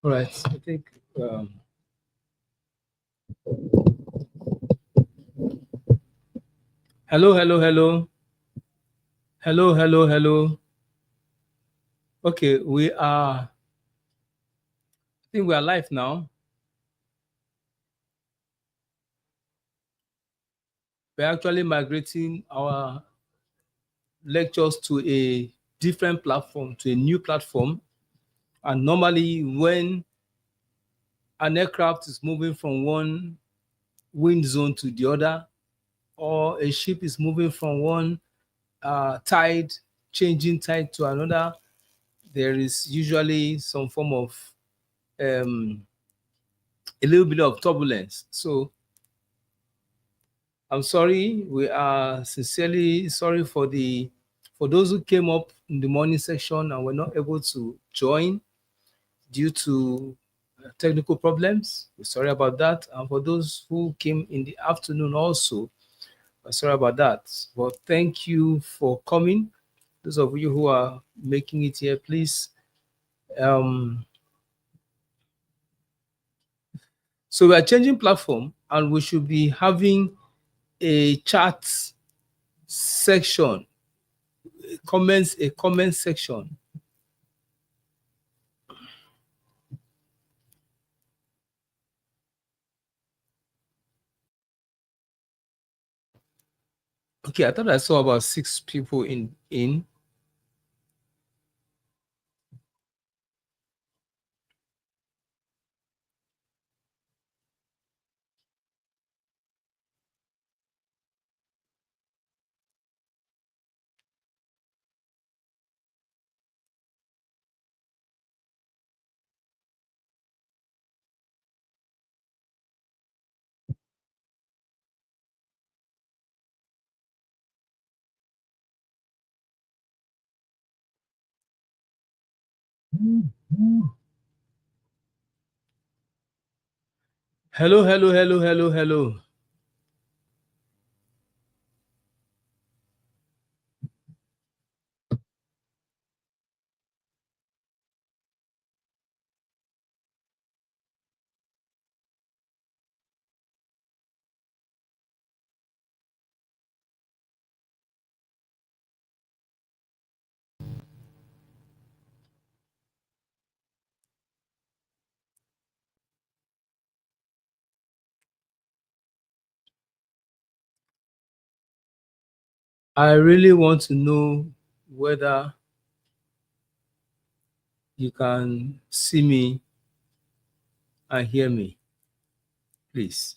All right. I think. Hello, hello, hello, hello, hello, hello. Okay, we are. I think we are live now. We're actually migrating our lectures to a different platform, to a new platform. And normally, when an aircraft is moving from one wind zone to the other, or a ship is moving from one tide, changing tide to another, there is usually some form of um, a little bit of turbulence. So I'm sorry. We are sincerely sorry for those who came up in the morning section and were not able to join due to technical problems. We're sorry about that. And for those who came in the afternoon also, we're sorry about that. But thank you for coming. Those of you who are making it here, please. Um, so we are changing platform and we should be having a chat section, a comment section. Okay, I thought I saw about six people in. Hello, hello, hello, hello, hello. I really want to know whether you can see me and hear me, please.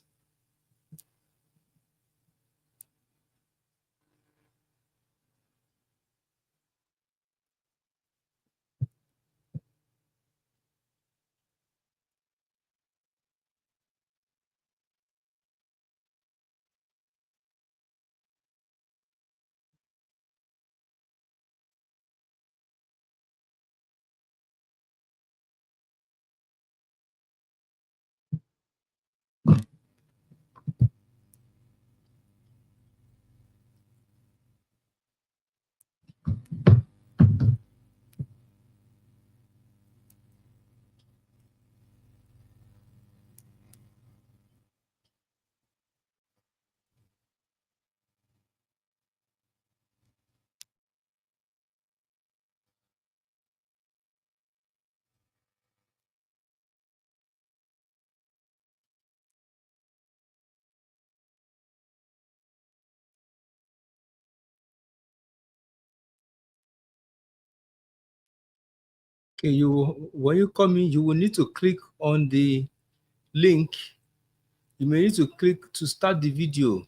Okay, when you come in, you will need to click on the link. You may need to click to start the video.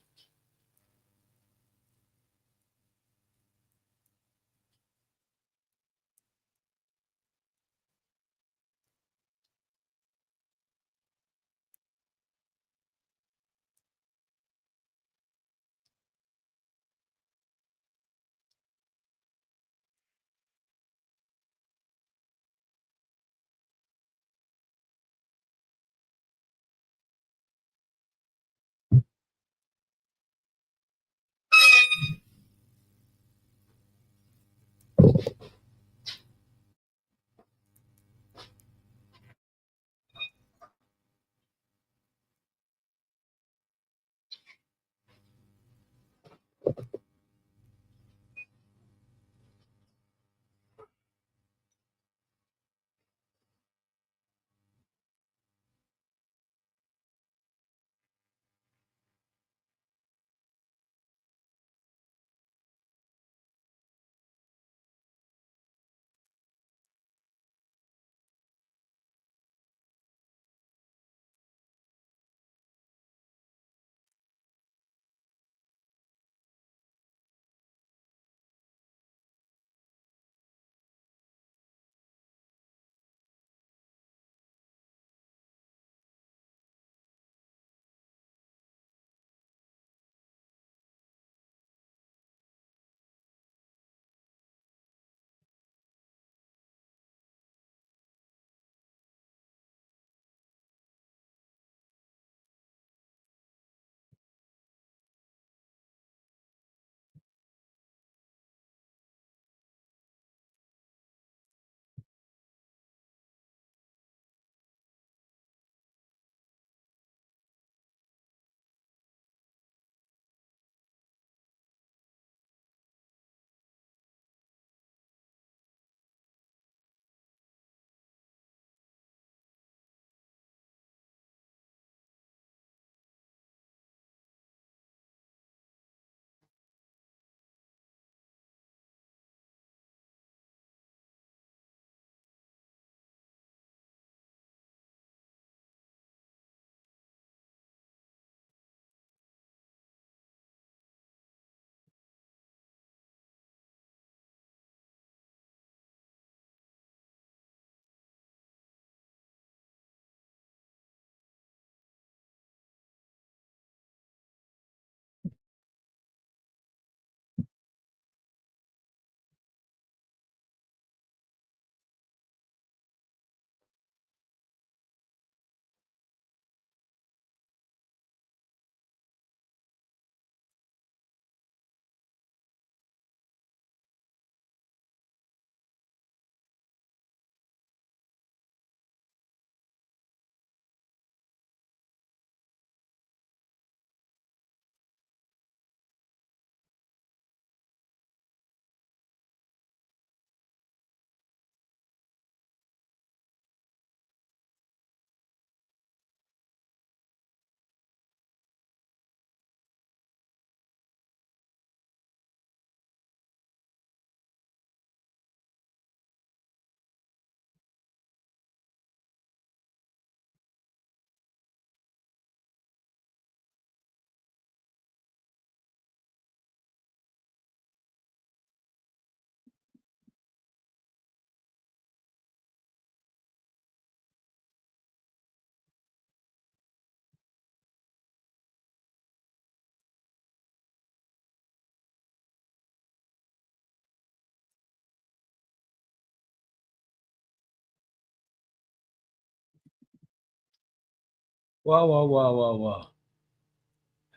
Wow, wow, wow, wow, wow.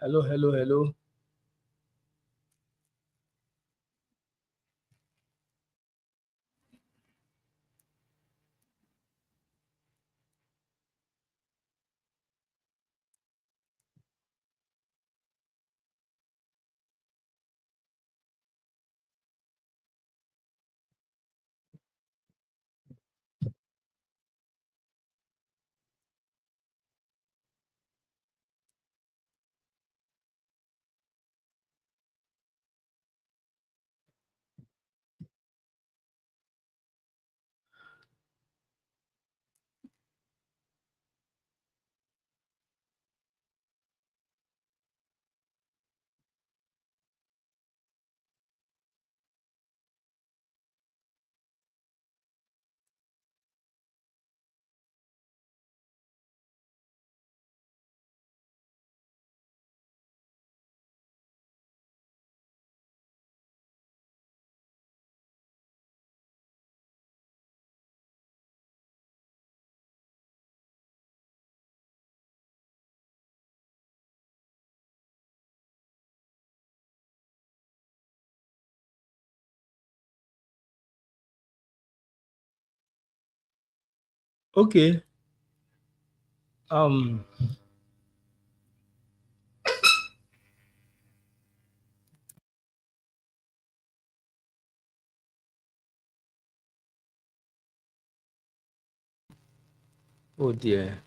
Hello, hello, hello. Okay. Um. Oh dear.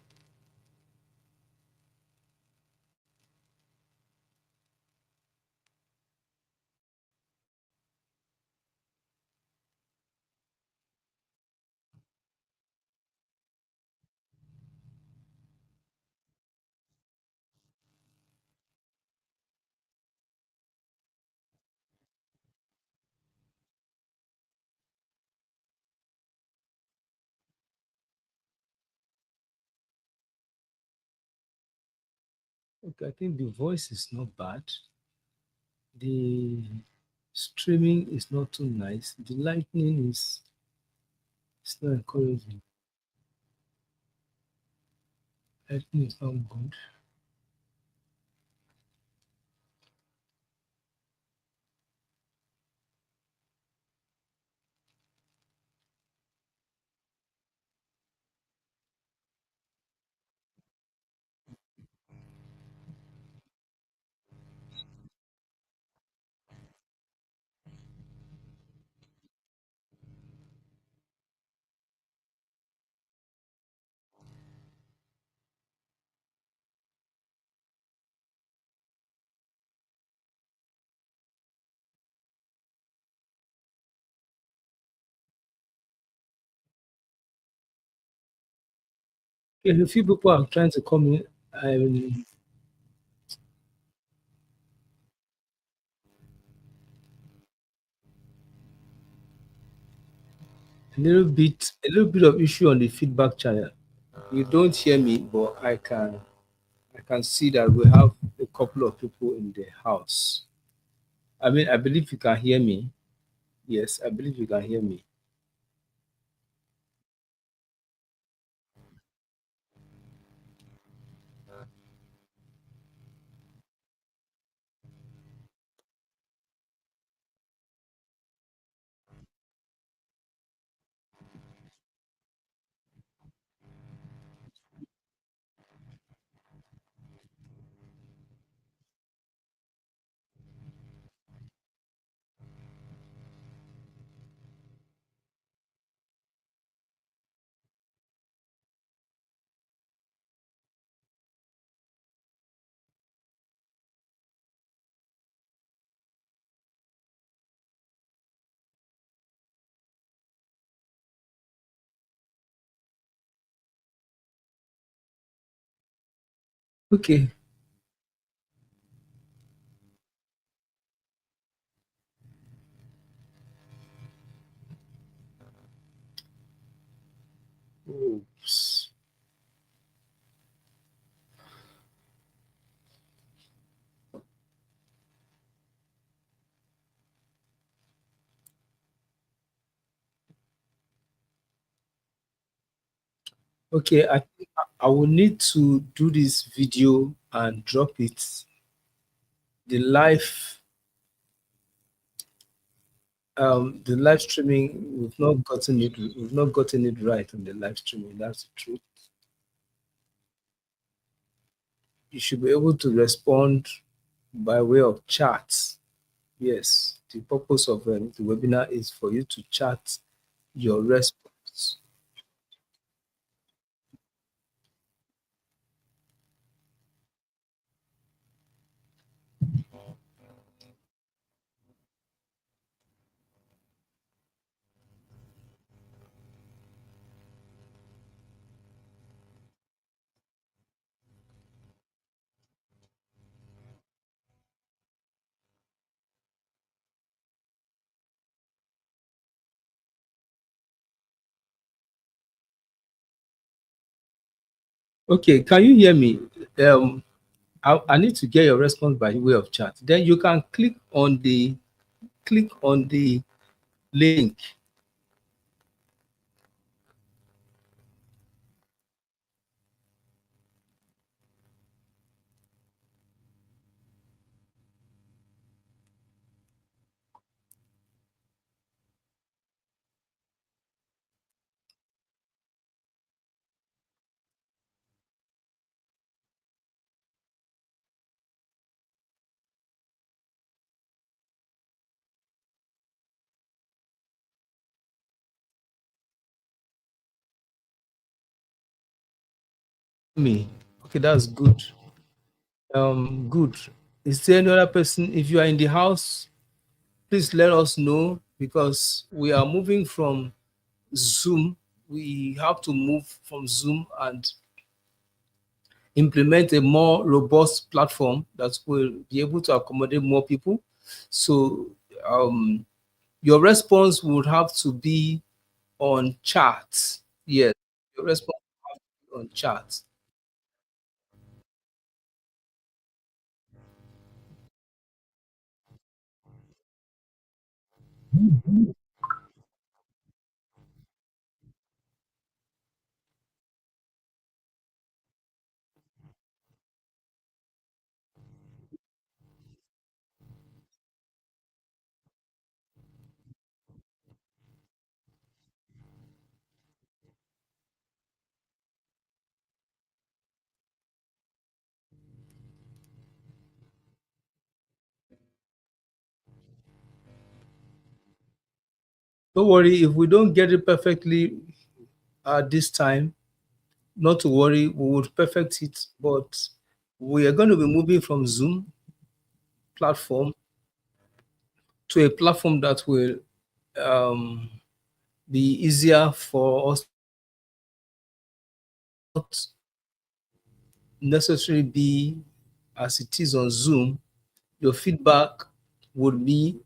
Okay, I think the voice is not bad. The streaming is not too nice. The lightning is not encouraging. Lightning is not good. Okay, a few people are trying to come in. I'm a little bit of issue on the feedback channel. You don't hear me, but I can see that we have a couple of people in the house. I mean, I believe you can hear me. Yes, I believe you can hear me. Okay. Oops. Okay, I will need to do this video and drop it. The live streaming, we've not gotten it right on the live streaming. That's the truth. You should be able to respond by way of chat. Yes, the purpose of the webinar is for you to chat your response. Okay, can you hear me? I need to get your response by way of chat. Then you can click on the link. Me. Okay, that's good. Good. Is there any other person? If you are in the house, please let us know because we are moving from Zoom. We have to move from Zoom and implement a more robust platform that will be able to accommodate more people. So um, your response would have to be on chat. Yes, your response on chat. Don't worry if we don't get it perfectly at this time. Not to worry, we would perfect it. But we are going to be moving from Zoom platform to a platform that will um, be easier for us, not necessarily be as it is on Zoom. Your feedback would be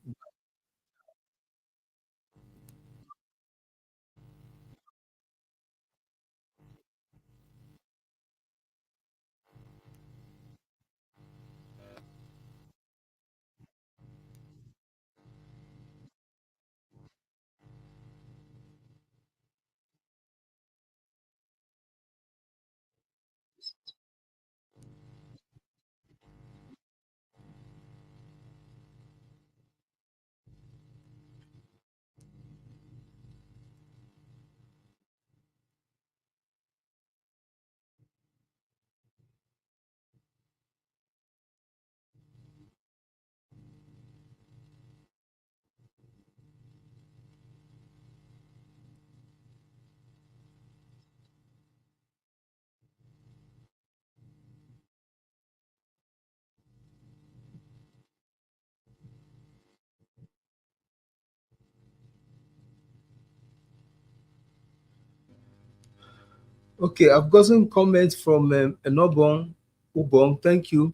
okay. I've gotten comments from Enobong Ubong. Thank you.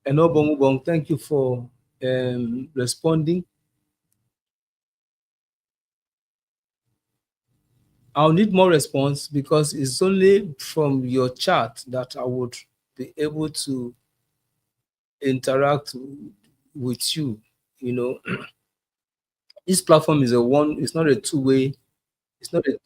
Enobong Ubong, thank you for responding. I'll need more response because it's only from your chat that I would be able to interact with you. You know, this platform is it's not a two-way, it's not a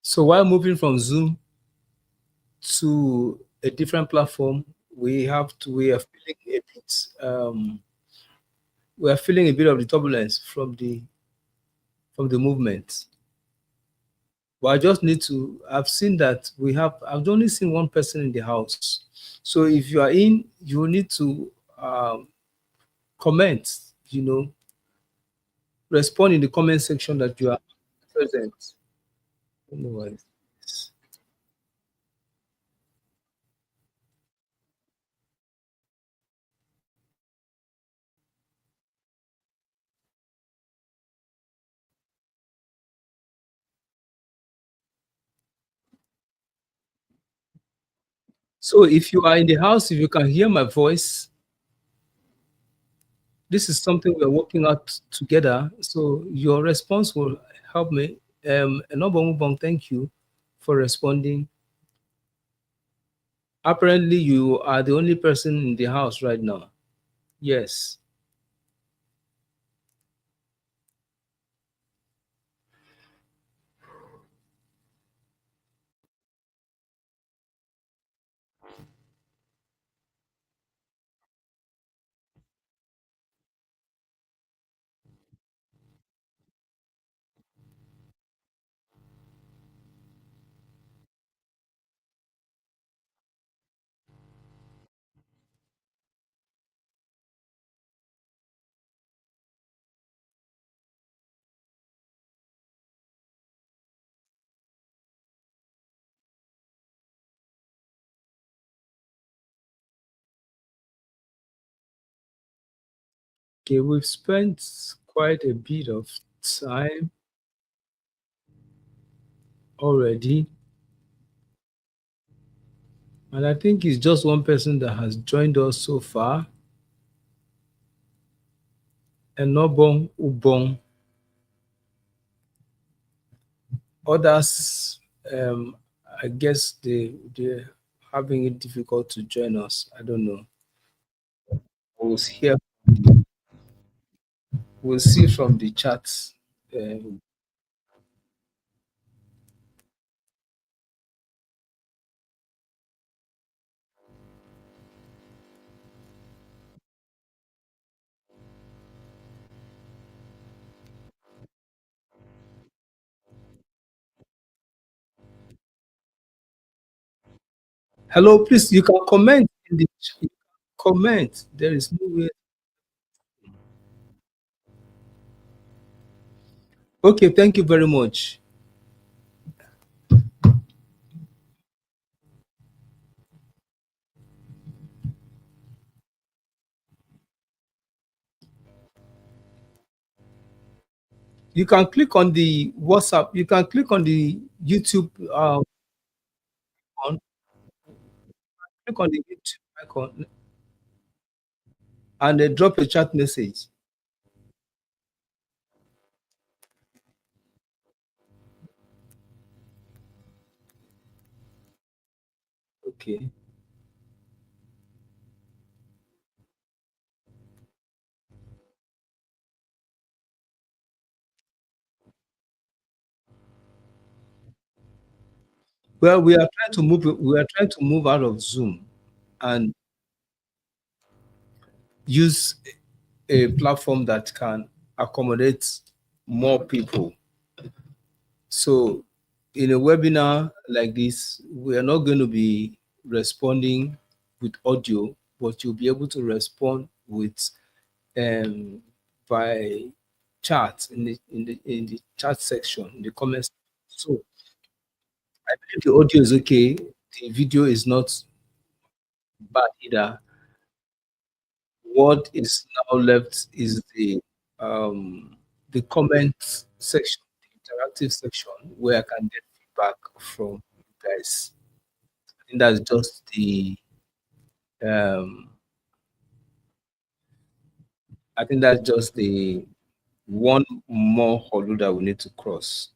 So while moving from Zoom to a different platform, we are feeling a bit we are feeling a bit of the turbulence from the movement. But I just need to. I've seen that we have. I've only seen one person in the house. So if you are in, you need to comment. You know, respond in the comment section that you are present. Otherwise, so if you are in the house, if you can hear my voice, this is something we're working out together. So your response will help me. Enobong, thank you for responding. Apparently, you are the only person in the house right now. Yes. Okay, we've spent quite a bit of time already, and I think it's just one person that has joined us so far. Enobong Ubong. Others, I guess they're having it difficult to join us. I don't know. We'll hear. We'll see from the chats. Um, hello, please. You can comment in the comment. There is no way. Okay, thank you very much. You can click on the WhatsApp. You can click on the YouTube icon. Click on the YouTube icon and drop a chat message. Okay. Well, we are trying to move. We are trying to move out of Zoom and use a platform that can accommodate more people. So, in a webinar like this, we are not going to be responding with audio, but you'll be able to respond with um, by chat in the chat section in the comments. So, I believe the audio is okay. The video is not bad either. What is now left is the comment section, the interactive section where I can get feedback from you guys. I think that's just um I think that's just the one more hurdle that we need to cross.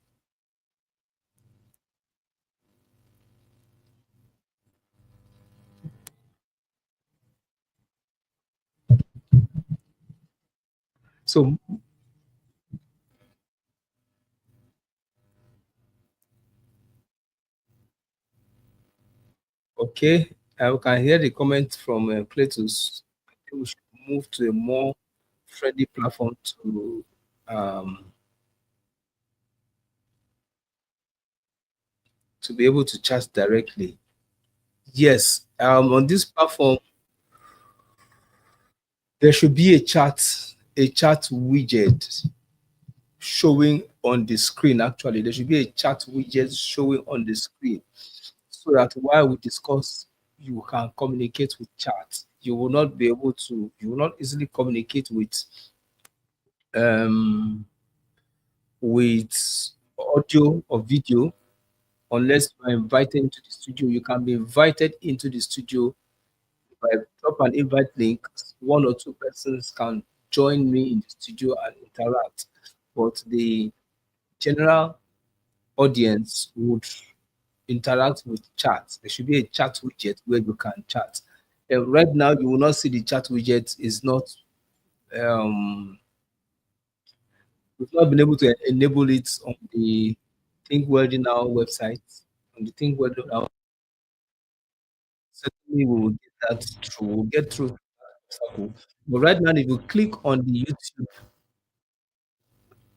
So, okay, I can hear the comment from Cletus. I think we should move to a more friendly platform um, to be able to chat directly. Yes, on this platform, there should be a chat widget showing on the screen. Actually, there should be a chat widget showing on the screen so that while we discuss, you can communicate with chat. You will not be able to, you will not easily communicate um, with audio or video unless you are invited into the studio. You can be invited into the studio. If I drop an invite link, one or two persons can join me in the studio and interact. But the general audience would interact with chat. There should be a chat widget where you can chat. Right now, you will not see the chat widget is not we've not been able to enable it on the Think Welding Now website. On the Think Welding Now, certainly we will get that through. We'll get through that obstacle. But right now, if you click on the YouTube,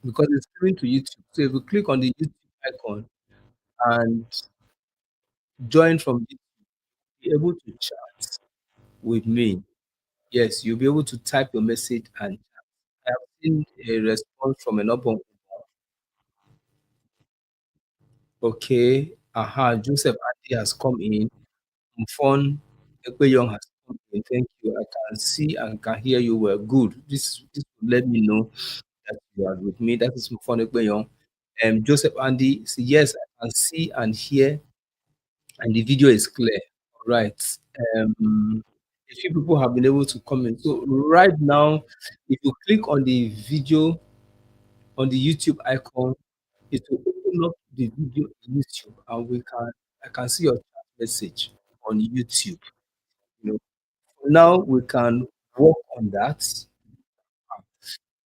because it's coming to YouTube, so if you click on the YouTube icon and join from it, be able to chat with me. Yes, you'll be able to type your message and I have seen a response from an open. Okay, aha, Joseph Andy has come in. Mfon Ekpeyong has come in. Thank you. I can see and can hear you well. Good. This will let me know that you are with me. That is Mfon Ekpeyong. Joseph Andy, yes, I can see and hear, and the video is clear. All right. A few people have been able to comment. So right now, if you click on the video on the YouTube icon, it will open up the video on YouTube, and we can I can see your chat message on YouTube. You know, now we can work on that,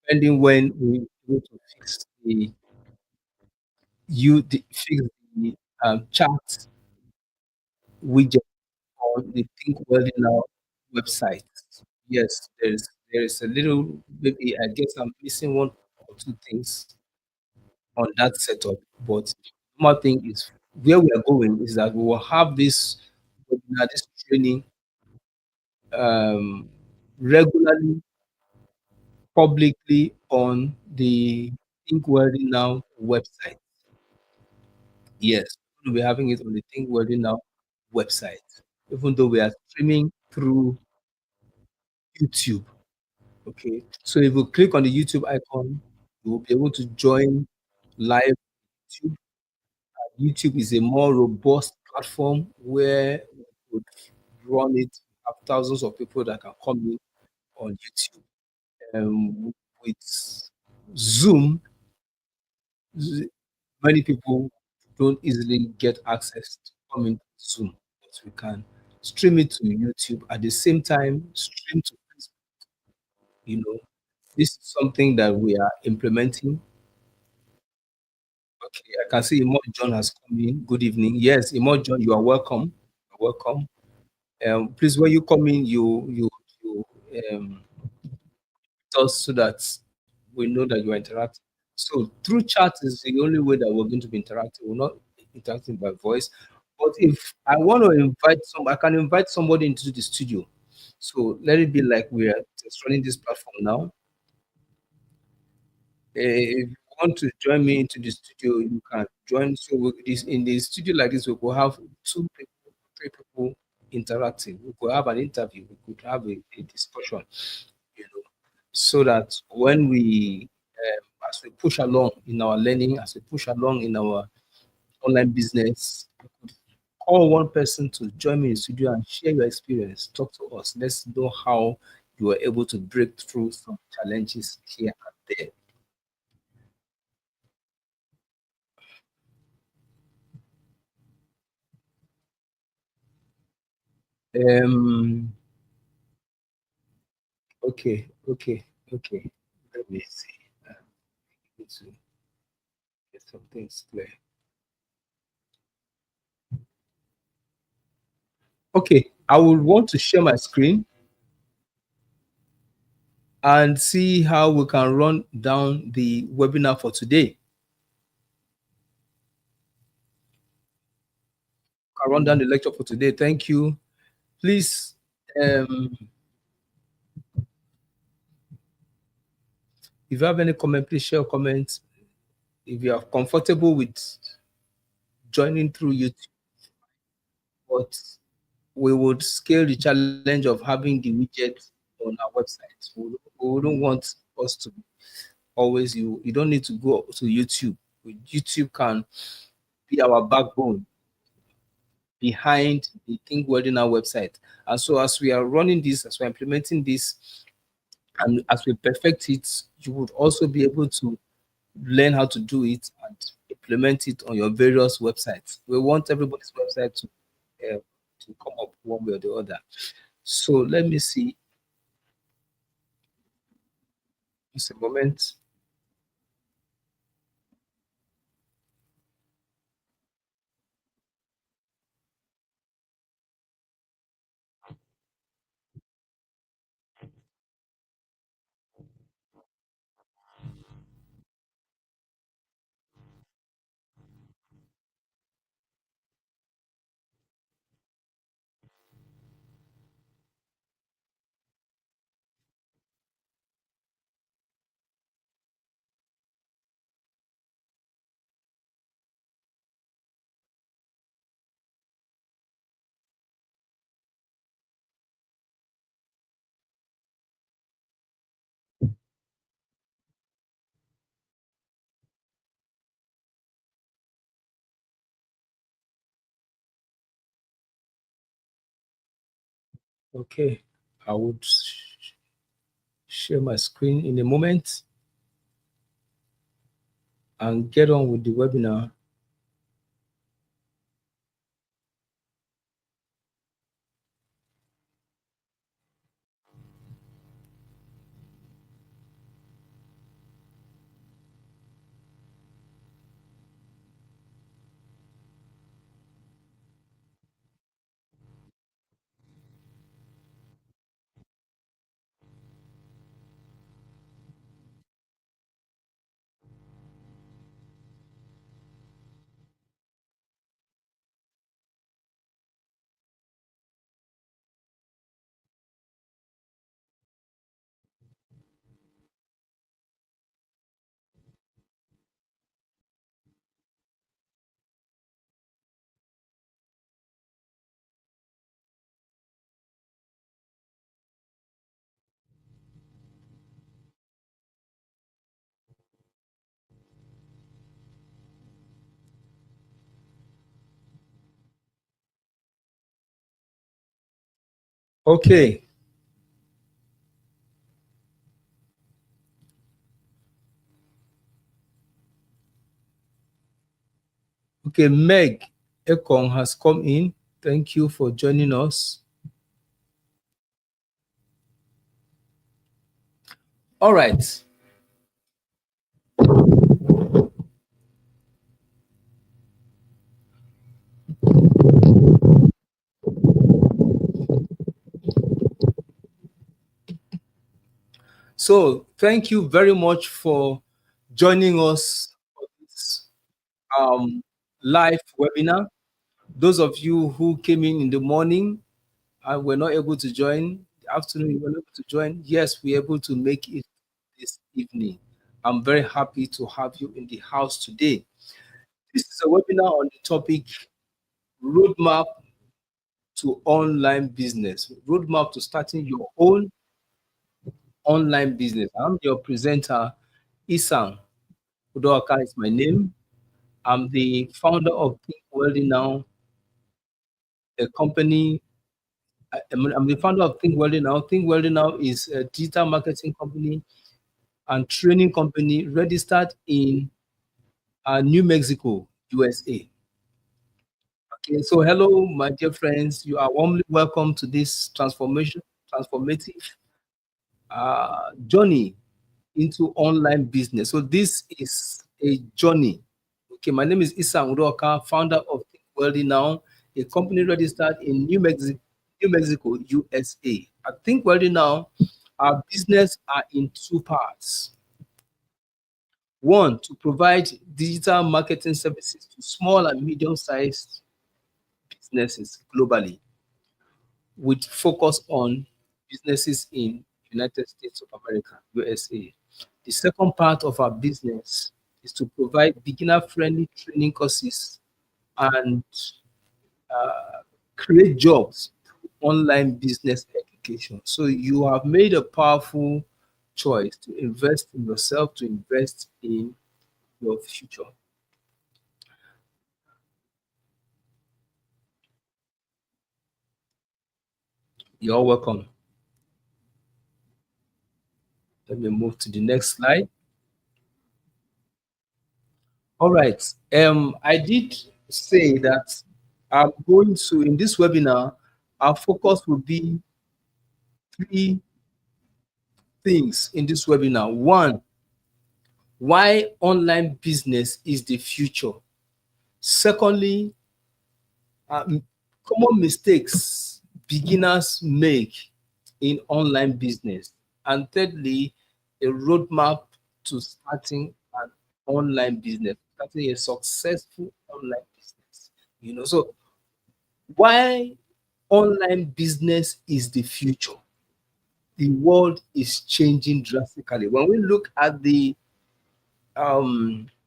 depending when we go to fix fix the chat widget on the Think Well Now website. Yes, there is a little maybe I guess I'm missing one or two things on that setup. But the normal thing is where we are going is that we will have this webinar, this training um, regularly, publicly on the Think Welding Now website. Yes, we'll be having it on the Think Welding Now website, even though we are streaming through YouTube. Okay, so if you click on the YouTube icon, you will be able to join live YouTube. YouTube is a more robust platform where we could run it, have thousands of people that can come in on YouTube. With Zoom, z- many people don't easily get access to come into Zoom, but we can stream it to YouTube at the same time, stream to Facebook. You know, this is something that we are implementing. Okay, I can see Imo John has come in. Good evening. Yes, Imo John, you are welcome. You're welcome. Please, when you come in, you tell us so that we know that you are interacting. So through chat is the only way that we're going to be interacting. We're not interacting by voice. But if I want to invite I can invite somebody into the studio. So let it be like we are just running this platform now. If you want to join me into the studio, you can join. So this in the studio like this, we could have two people, three people interacting. We could have an interview. We could have a discussion. You know, so that when as we push along in our learning, as we push along in our online business, we could call one person to join me in the studio and share your experience. Talk to us. Let's know how you were able to break through some challenges here and there. Okay, okay, okay. Let me see. Need to get some things clear. Okay, I would want to share my screen and see how we can run down the webinar for today. Can run down the lecture for today. Thank you. Please, um, if you have any comment, please share comments. If you are comfortable with joining through YouTube, but we would scale the challenge of having the widget on our website. We don't want us to always you don't need to go to YouTube. YouTube can be our backbone behind the Think Webinar website. And so as we are running this, as we're implementing this, and as we perfect it, you would also be able to learn how to do it and implement it on your various websites. We want everybody's website to come up one way or the other. So let me see. Just a moment. Okay, I would share my screen in a moment and get on with the webinar. Okay, okay, Meg Ekong has come in. Thank you for joining us. All right. So thank you very much for joining us for this live webinar. Those of you who came in the morning and were not able to join, the afternoon you were not able to join, yes, we're able to make it this evening. I'm very happy to have you in the house today. This is a webinar on the topic roadmap to online business, roadmap to starting your own online business. I'm your presenter, Isan. Udo-Akagha is my name. I'm the founder of Think Wealthy Now, a company I'm the founder of Think Welding Now. Think Welding Now is a digital marketing company and training company registered in New Mexico, USA. Okay, so hello, my dear friends. You are warmly welcome to this transformative journey into online business. So this is a journey. Okay, my name is Udo-Akagha, founder of Think Welding Now, a company registered in New Mexico, USA. At Think Welding Now, our business are in two parts. One, to provide digital marketing services to small and medium-sized businesses globally, with focus on businesses in United States of America, USA. The second part of our business is to provide beginner-friendly training courses and create jobs through online business education. So you have made a powerful choice to invest in yourself, to invest in your future. You're welcome. Let me move to the next slide. All right. I did say that I'm going to, in this webinar, our focus will be three things in this webinar. One, why online business is the future. Secondly, common mistakes beginners make in online business. And thirdly, a roadmap to starting an online business, starting a successful online business. So why online business is the future? The world is changing drastically. When we look at the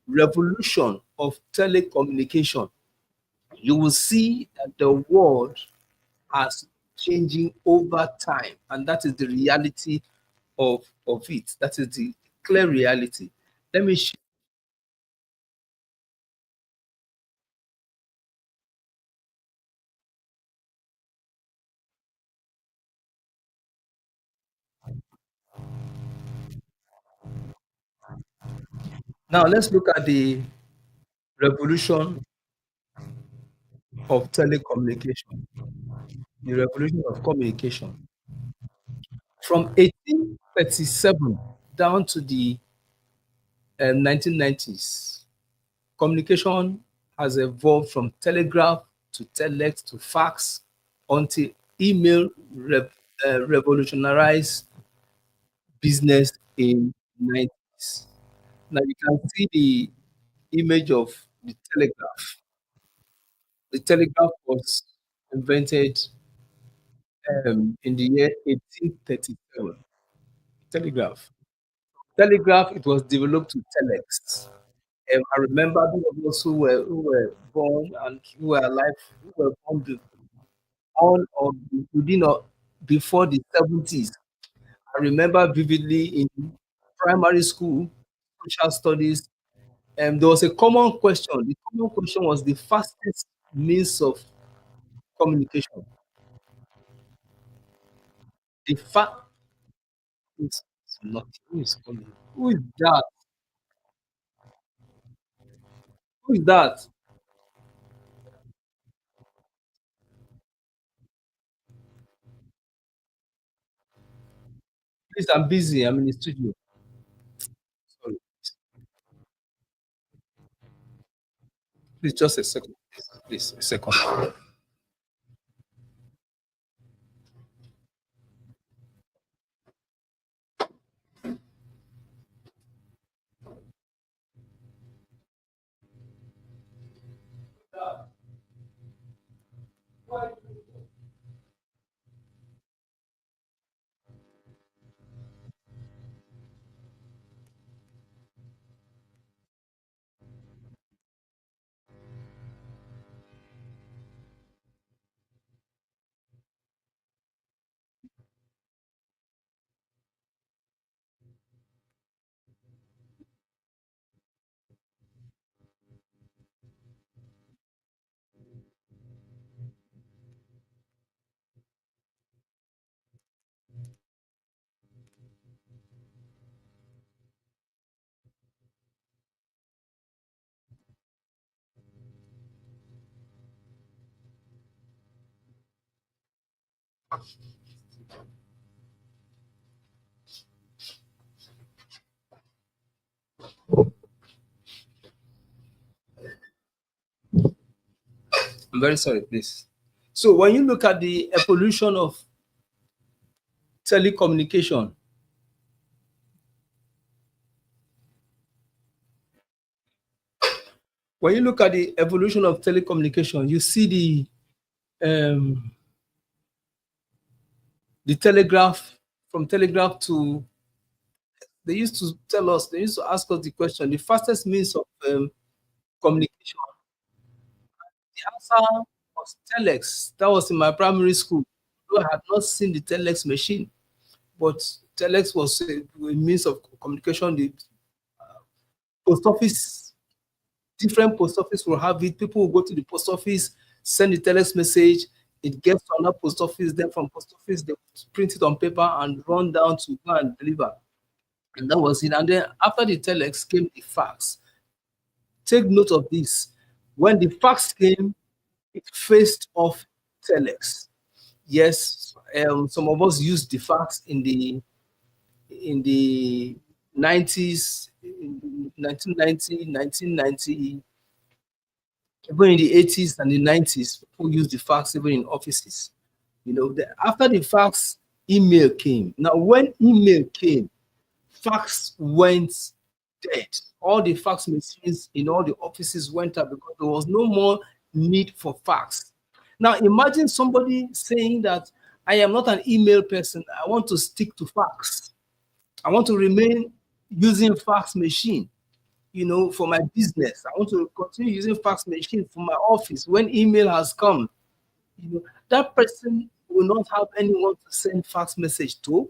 revolution of telecommunication, you will see that the world has changing over time, and that is the reality of it. That is the clear reality. Let me now let's look at the revolution of telecommunication, the revolution of communication. From 1837 down to the 1990s, communication has evolved from telegraph to telex to fax until email revolutionized business in 90s. Now you can see the image of the telegraph. The telegraph was invented in the year 1837. Telegraph. Telegraph, it was developed to telex. I remember those of us who were born and who were alive, who were born on or within or before the 70s. I remember vividly in primary school, social studies, there was a common question. The common question was the fastest means of communication. The fact is not who is coming. Who is that? Who is that? Please, I'm busy. I'm in the studio. Sorry. Please, just a second. Please, a second. I'm very sorry, please. So when you look at the evolution of telecommunication, when you look at the evolution of telecommunication, you see the telegraph, from telegraph to, they used to ask us the question, the fastest means of communication. The answer was telex. That was in my primary school. Though I had not seen the telex machine, but telex was a means of communication. The post office, different post office will have it. People will go to the post office, send the telex message. It gets to another post office. Then from post office, they print it on paper and run down to go and deliver. And that was it. And then after the telex came the fax. Take note of this. When the fax came, it faced off telex. Yes, some of us used the fax in the 90s, in 1990, 1990, even in the 80s and the 90s, people used the fax even in offices. After the fax, email came. Now, when email came, fax went dead. All the fax machines in all the offices went up because there was no more need for fax. Now, imagine somebody saying that I am not an email person. I want to stick to fax. I want to remain using fax machine, for my business. I want to continue using fax machine for my office. When email has come, that person will not have anyone to send fax message to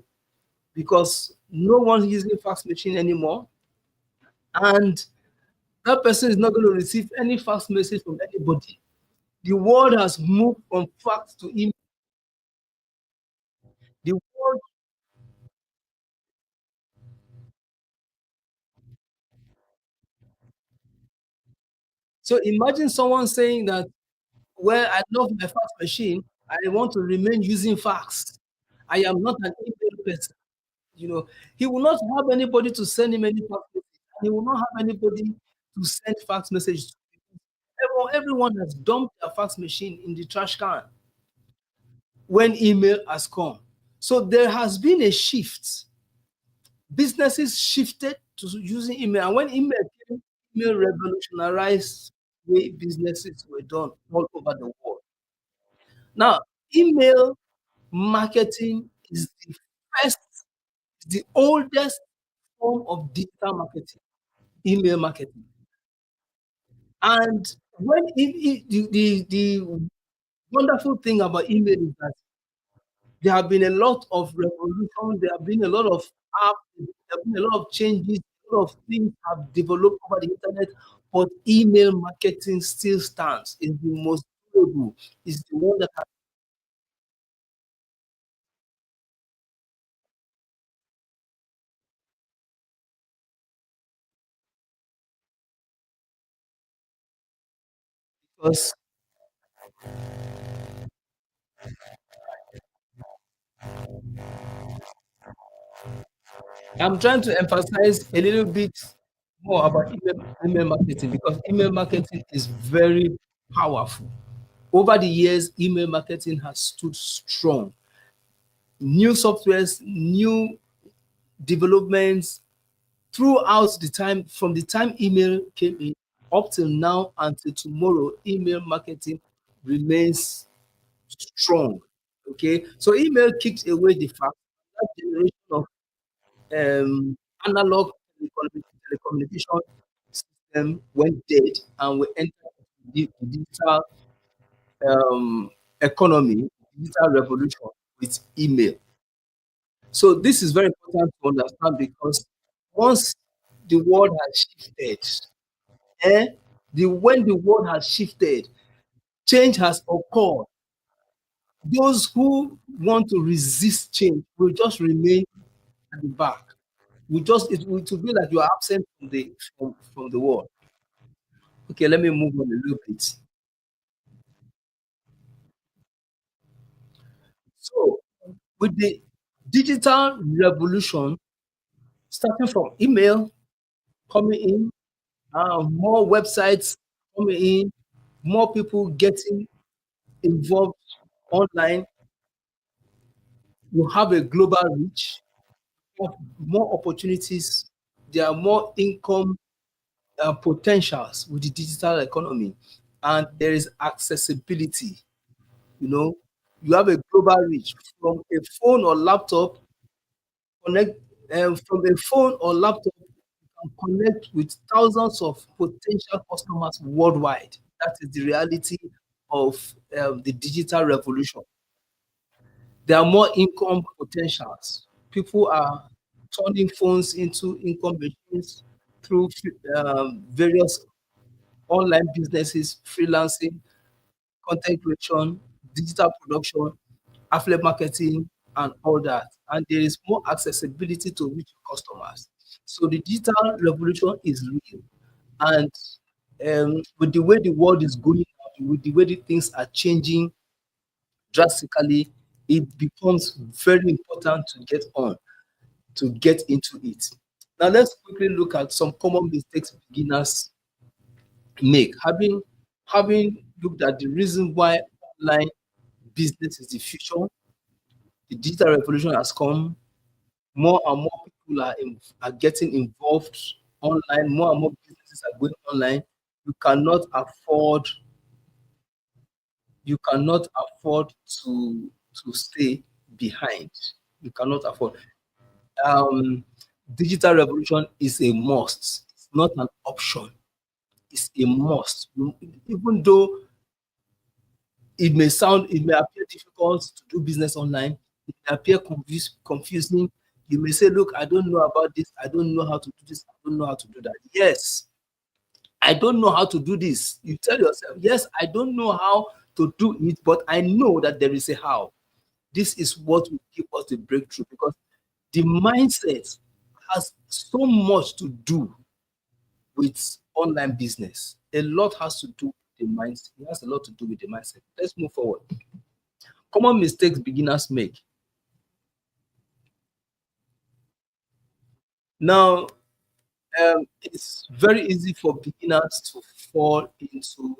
because no one's using fax machine anymore. And that person is not going to receive any fax message from anybody. The world has moved from fax to email. The world, so imagine someone saying that, well, I love my fax machine. I want to remain using fax. I am not an email person. You know, he will not have anybody to send him any fax message. He will not have anybody to send fax message to. Everyone has dumped their fax machine in the trash can when email has come. So there has been a shift. Businesses shifted to using email. And when email came, email revolutionized the way businesses were done all over the world. Now, email marketing is the first, the oldest form of digital marketing, email marketing. And the wonderful thing about email is that there have been a lot of revolution, there have been a lot of apps, there have been a lot of changes, a lot of things have developed over the internet, but email marketing still stands. Is the most durable, is the one that has. I'm trying to emphasize a little bit more about email marketing because email marketing is very powerful. Over the years, email marketing has stood strong. New softwares, new developments throughout the time, from the time email came in up till now until tomorrow, email marketing remains strong. Okay, so email kicks away the fact that generation of analog telecommunication system went dead and we entered the digital economy, digital revolution with email. So this is very important to understand because once the world has shifted, eh, when the world has shifted, change has occurred. Those who want to resist change will just remain at the back. It will be like you are absent from the world. Okay, let me move on a little bit. So with the digital revolution, starting from email coming in, more websites coming in, more people getting involved online, you have a global reach, you have more opportunities, there are more income potentials with the digital economy, and there is accessibility. You know, you have a global reach from a phone or laptop. Connect from a phone or laptop, you can connect with thousands of potential customers worldwide. That is the reality of the digital revolution. There are more income potentials. People are turning phones into income machines through various online businesses, freelancing, content creation, digital production, affiliate marketing, and all that. And there is more accessibility to reach customers. So the digital revolution is real. And with the way the world is going, with the way the things are changing drastically, it becomes very important to get on, to get into it. Now let's quickly look at some common mistakes beginners make. Having looked at the reason why online business is the future, the digital revolution has come. More and more people are getting involved online. More and more businesses are going online. You cannot afford you cannot afford to stay behind. You cannot afford. Um, Digital revolution is a must. It's not an option. It's a must. Even though it may appear difficult to do business online, it may appear confusing. You may say, look, I don't know about this, I don't know how to do this, I don't know how to do that. Yes, I don't know how to do this. You tell yourself, yes, I don't know how to do it, but I know that there is a how. This is what will give us the breakthrough, because the mindset has so much to do with online business. A lot has to do with the mindset. It has a lot to do with the mindset. Let's move forward. Common mistakes beginners make. Now, it's very easy for beginners to fall into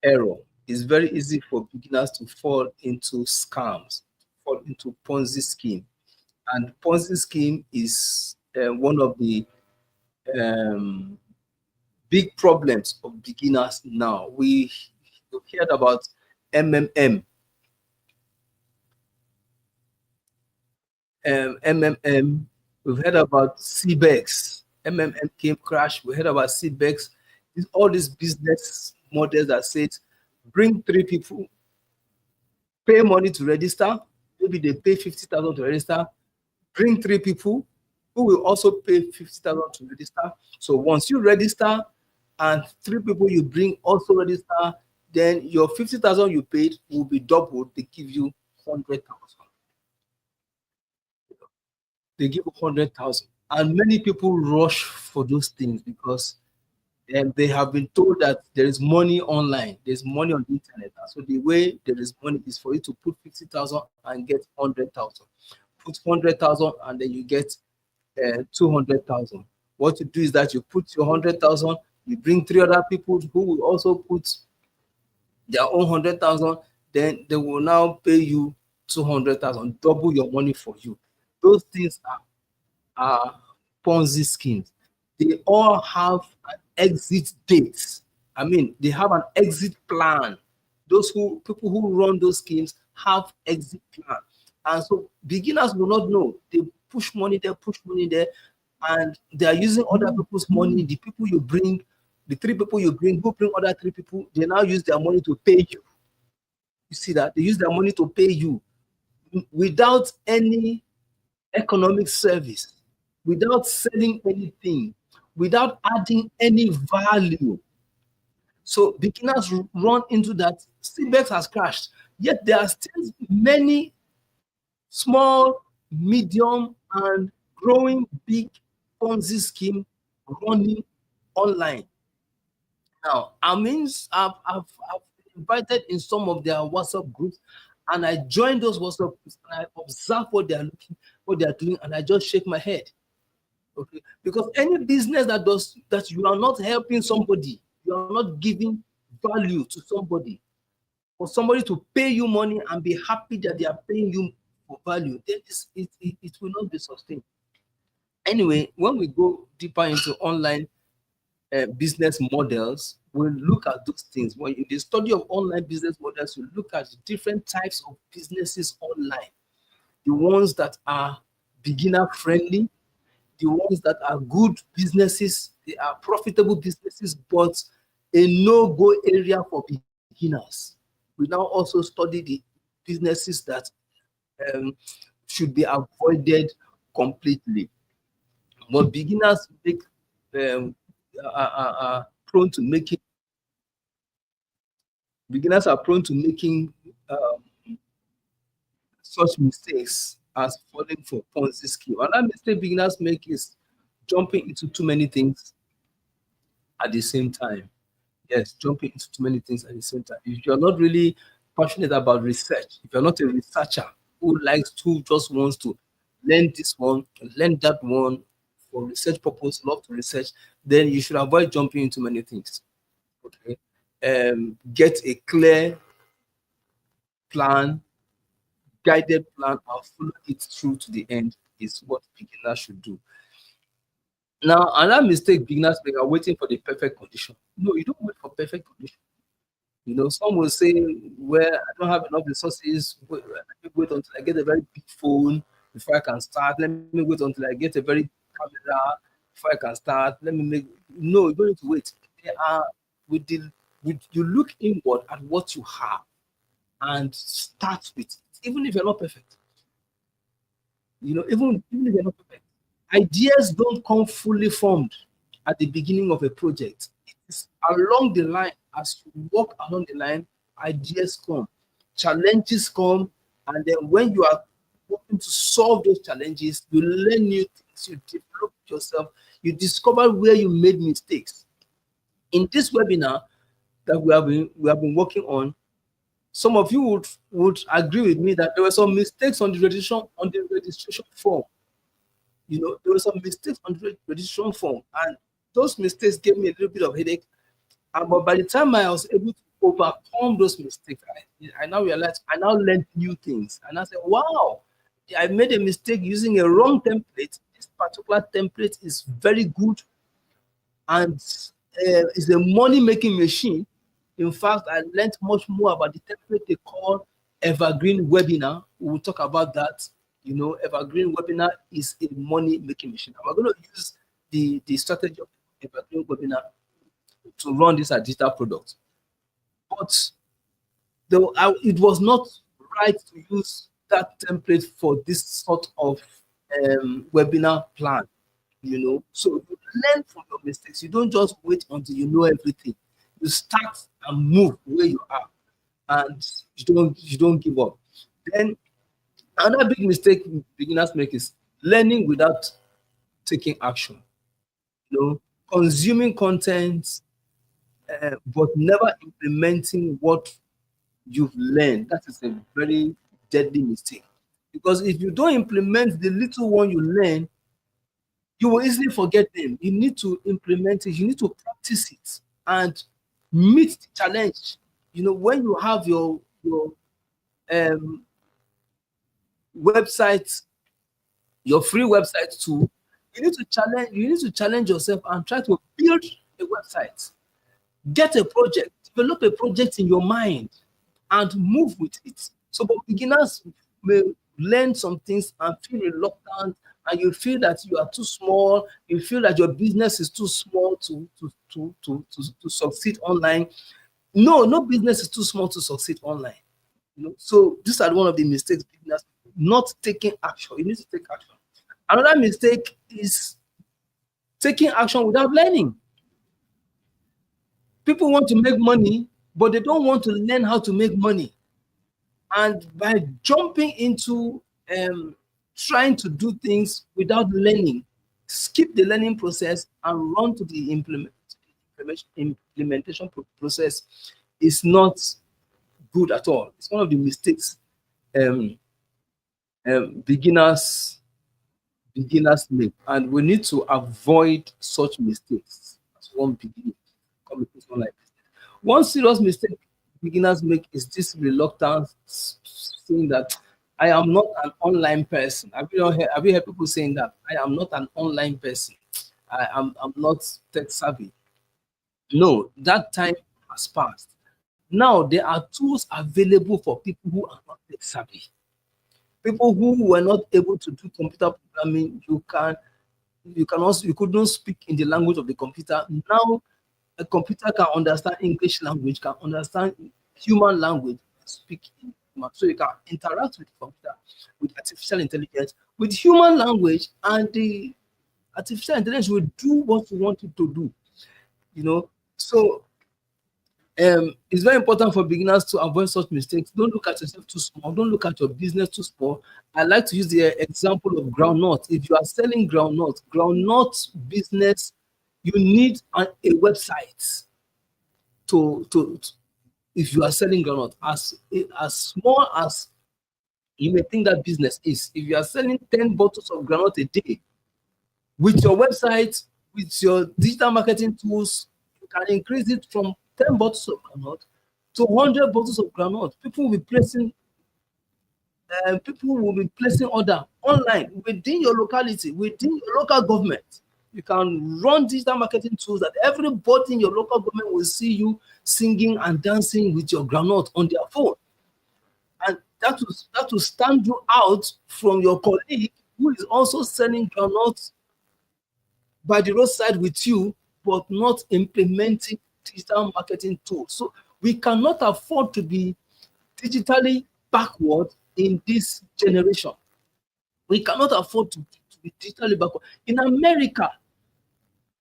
error. It's very easy for beginners to fall into scams, fall into Ponzi scheme. And Ponzi scheme is one of the um, big problems of beginners now. We've heard about MMM, MMM. We've heard about CBEX. MMM came crash. We heard about CBEX. All these business models that said, bring three people, pay money to register. Maybe they pay 50,000 to register. Bring three people who will also pay 50,000 to register. So once you register and three people you bring also register, then your 50,000 you paid will be doubled. They give you 100,000. They give 100,000. And many people rush for those things because they have been told that there is money online, there's money on the internet. And so the way there is money is for you to put 50,000 and get 100,000. Put 100,000 and then you get 200,000. What you do is that you put your 100,000, you bring three other people who will also put their own 100,000, then they will now pay you 200,000, double your money for you. Those things are Ponzi schemes. They all have an exit date. I mean, they have an exit plan. People who run those schemes have exit plan. And so beginners will not know. They push money there, and they are using other people's money. The people you bring, the three people you bring, who bring other three people, they now use their money to pay you. You see that? They use their money to pay you without any economic service, without selling anything, without adding any value. So beginners run into that. CBEX has crashed, yet there are still many small, medium, and growing big Ponzi scheme running online. Now, I've invited in some of their WhatsApp groups. and I join those WhatsApp groups and I observe what they are looking, what they are doing, and I just shake my head. Okay, because any business that does that, you are not helping somebody, you are not giving value to somebody, for somebody to pay you money and be happy that they are paying you for value, then it will not be sustained. Anyway, when we go deeper into online business models, we'll look at those things. When in the study of online business models, you look at the different types of businesses online, the ones that are beginner friendly, the ones that are good businesses, they are profitable businesses, but a no-go area for beginners. We now also study the businesses that um, should be avoided completely. But beginners make um, are prone to making beginners are prone to making such mistakes as falling for Ponzi scheme. Another mistake beginners make is jumping into too many things at the same time. Yes, jumping into too many things at the same time. If you're not really passionate about research, if you're not a researcher who just wants to learn this one, learn that one for research purpose, love to research, then you should avoid jumping into many things. Okay. Get a clear plan, guided plan, and follow it through to the end is what beginners should do. Now, another mistake beginners make are waiting for the perfect condition. No, you don't wait for perfect condition. You know, some will say, "Well, I don't have enough resources. Let me wait until I get a very big phone before I can start. Let me wait until I get a very camera before I can start. Let me make." No, you don't need to wait. They are with the with you look inward at what you have and start with it, even if you're not perfect. You know, even if you're not perfect, ideas don't come fully formed at the beginning of a project. It is along the line, as you walk along the line, ideas come, challenges come, and then when you are working to solve those challenges, you learn new things, you develop yourself, you discover where you made mistakes. In this webinar that we have been working on, some of you would agree with me that there were some mistakes on the registration form. You know, there were some mistakes on the registration form, and those mistakes gave me a little bit of headache. And but by the time I was able to overcome those mistakes, I now realized I now learned new things, and I said, "Wow, I made a mistake using a wrong template. This particular template is very good and is a money-making machine." In fact, I learned much more about the template they call Evergreen Webinar. We will talk about that. You know, Evergreen Webinar is a money-making machine. And we're going to use the strategy of Evergreen Webinar to run this as digital product. But it was not right to use that template for this sort of webinar plan. You know, so you learn from your mistakes. You don't just wait until you know everything. You start and move where you are, and you don't give up. Then another big mistake beginners make is learning without taking action. You know, consuming content, but never implementing what you've learned. That is a very deadly mistake, because if you don't implement the little one you learn, you will easily forget them. You need to implement it, you need to practice it and meet the challenge. You know, when you have your um, website, your free website tool, you need to challenge yourself and try to build a website. Get a project, develop a project in your mind and move with it. So, but beginners may learn some things and feel reluctant, and you feel that you are too small, you feel that your business is too small to succeed online. No, no business is too small to succeed online. You know, so these are one of the mistakes beginners not taking action. You need to take action. Another mistake is taking action without learning. People want to make money, but they don't want to learn how to make money. And by jumping into trying to do things without learning, skip the learning process and run to the implementation process is not good at all. It's one of the mistakes um, beginners make, and we need to avoid such mistakes as one beginning communication like this. One serious mistake beginners make is this reluctance saying that I am not an online person. Have you heard people saying that I am not an online person? I'm not tech savvy. No, that time has passed. Now there are tools available for people who are not tech savvy. People who were not able to do computer programming, you couldn't speak in the language of the computer. Now a computer can understand English language, can understand human language, speak in human. So you can interact with the computer, with artificial intelligence, with human language, and the artificial intelligence will do what you want it to do. You know, so it's very important for beginners to avoid such mistakes. Don't look at yourself too small. Don't look at your business too small. I like to use the example of groundnut. If you are selling groundnut business, you need a website to if you are selling groundnut. As small as you may think that business is, if you are selling 10 bottles of groundnut a day, with your website, with your digital marketing tools, you can increase it from 10 bottles of groundnut to 100 bottles of groundnut. People will be placing order online within your locality, within your local government. You can run digital marketing tools that everybody in your local government will see you singing and dancing with your groundnut on their phone. And that will stand you out from your colleague who is also selling groundnuts by the roadside with you, but not implementing digital marketing tools. So we cannot afford to be digitally backward in this generation. We cannot afford to be digitally backward. In America,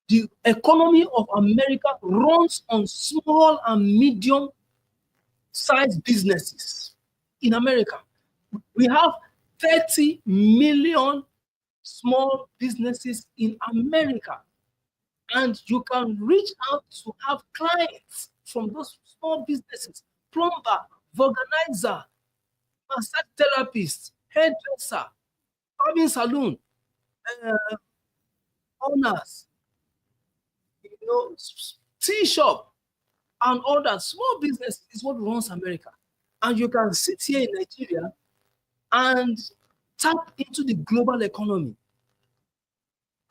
the economy of America runs on small and medium sized businesses. In America, we have 30 million small businesses in America. And you can reach out to have clients from those small businesses: plumber, organizer, massage therapist, hairdresser, barbing salon, uh, owners, tea shop, and all that. Small business is what runs America. And you can sit here in Nigeria and tap into the global economy.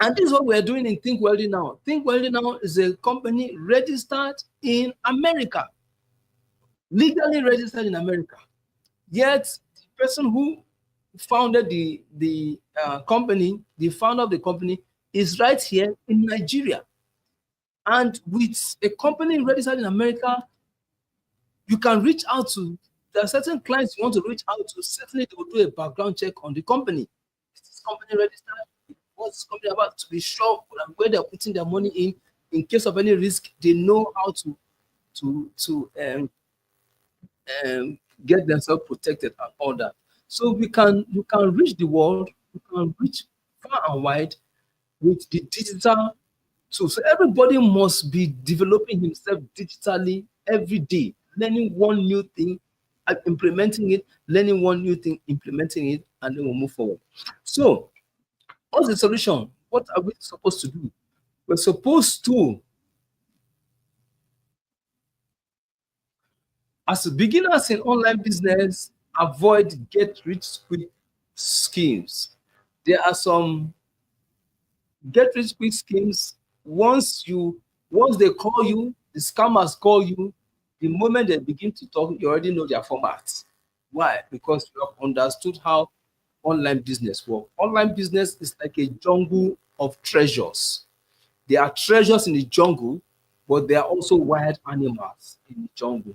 And this is what we're doing in Think Wealthy Now. Think Wealthy Now is a company registered in America, legally registered in America. Yet the person who founded the company, the founder of the company, is right here in Nigeria. And with a company registered in America, you can reach out to. There are certain clients you want to reach out to. Certainly, they will do a background check on the company. Is this company registered? What's this company about? To be sure where they're putting their money in case of any risk, they know how to get themselves protected and all that. So you can reach the world, you can reach far and wide with the digital tools. So everybody must be developing himself digitally every day, learning one new thing, implementing it, learning one new thing, implementing it, and then we'll move forward. So, what's the solution? What are we supposed to do? We're supposed to, as beginners in online business, avoid get rich quick schemes. There are some get rich quick schemes. Once they call you, the scammers call you, the moment they begin to talk, you already know their format. Why? Because you have understood how online business works. Online business is like a jungle of treasures. There are treasures in the jungle, but there are also wild animals in the jungle.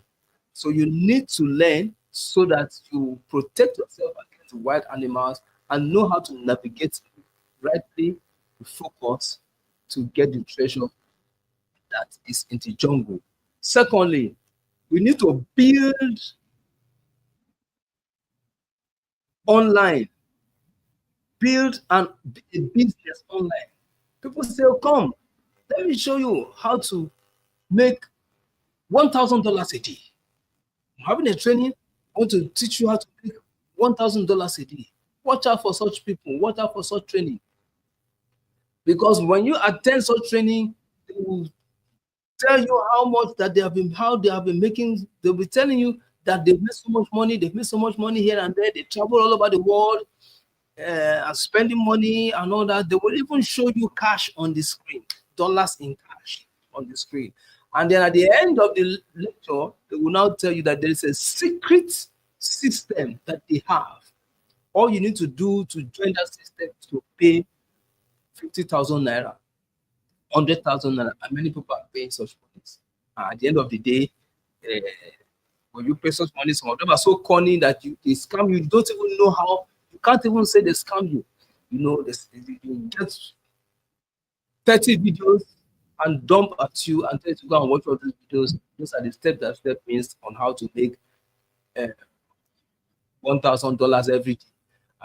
So you need to learn so that you protect yourself against wild animals and know how to navigate rightly to focus to get the treasure that is in the jungle. Secondly, we need to build online, build a business online. People say, oh, come, let me show you how to make $1,000 a day. I'm having a training. I want to teach you how to make $1,000 a day. Watch out for such people. Watch out for such training. Because when you attend such training, they will tell you how much that they have been, how they have been making. They'll be telling you that they've made so much money. They've made so much money here and there. They travel all over the world and spending money and all that. They will even show you cash on the screen, dollars in cash on the screen. And then at the end of the lecture, they will now tell you that there is a secret system that they have. All you need to do to join that system is to pay 50,000 naira, 100,000 naira, and many people are paying such monies. At the end of the day, uh, when you pay such money, some of them are so cunning that they scam you. You don't even know how. You can't even say they scam you. You know, you get 30 videos and dump at you and tell you to go and watch all those videos. Those are the step means on how to make uh, $1,000 every day.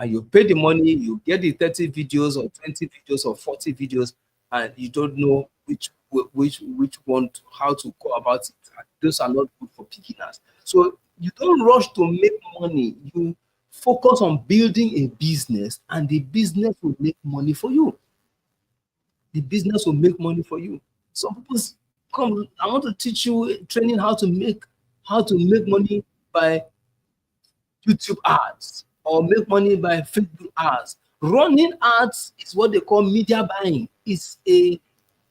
And you pay the money, you get the 30 videos or 20 videos or 40 videos, and you don't know which one, how to go about it. And those are not good for beginners. So you don't rush to make money. You focus on building a business, and the business will make money for you. The business will make money for you. Some people come, I want to teach you training how to make money by YouTube ads or make money by Facebook ads. Running ads is what they call media buying. It's a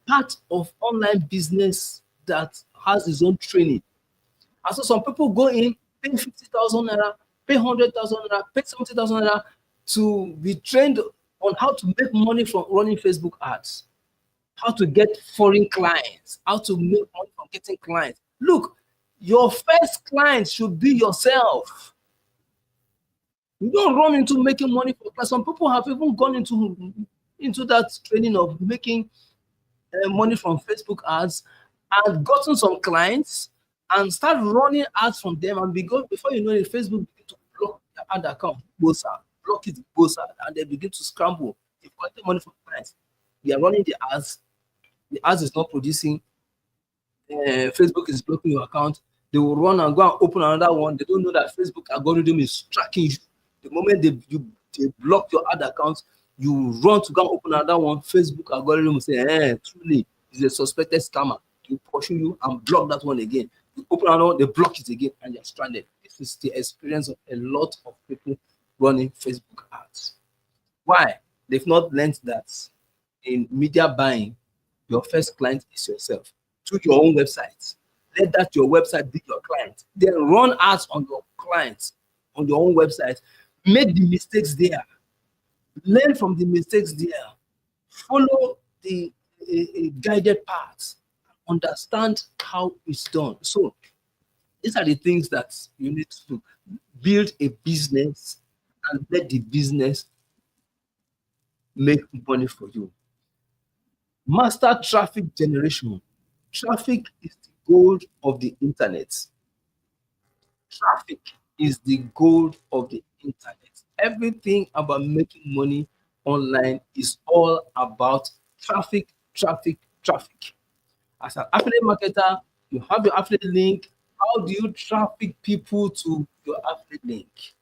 part of online business that has its own training. And so some people go in, pay 50,000 naira, pay 100,000 naira, pay 70,000 naira to be trained on how to make money from running Facebook ads, how to get foreign clients, how to make money from getting clients. Look, your first client should be yourself. You don't run into making money for clients. Some people have even gone into that training of making money from Facebook ads and gotten some clients and start running ads from them, and before you know it, Facebook begin to block their ad account, block it, and they begin to scramble. They've gotten money from clients. They are running the ads is not producing. Facebook is blocking your account. They will run and go and open another one. They don't know that Facebook algorithm is tracking you. The moment they block your ad account, you run to go and open another one. Facebook algorithm will say, truly, it's a suspected scammer. You pursue you and block that one again. You open another one, they block it again, and you're stranded. This is the experience of a lot of people running Facebook ads. Why? They've not learned that in media buying, your first client is yourself. To your own website. Let that your website be your client. Then run ads on your clients, on your own website. Make the mistakes there. Learn from the mistakes there. Follow the guided paths. Understand how it's done. So these are the things that you need to build a business and let the business make money for you. Master traffic generation. Traffic is the gold of the internet. Traffic is the gold of the internet. Everything about making money online is all about traffic, traffic, traffic. As an affiliate marketer, you have your affiliate link. How do you traffic people to your affiliate link?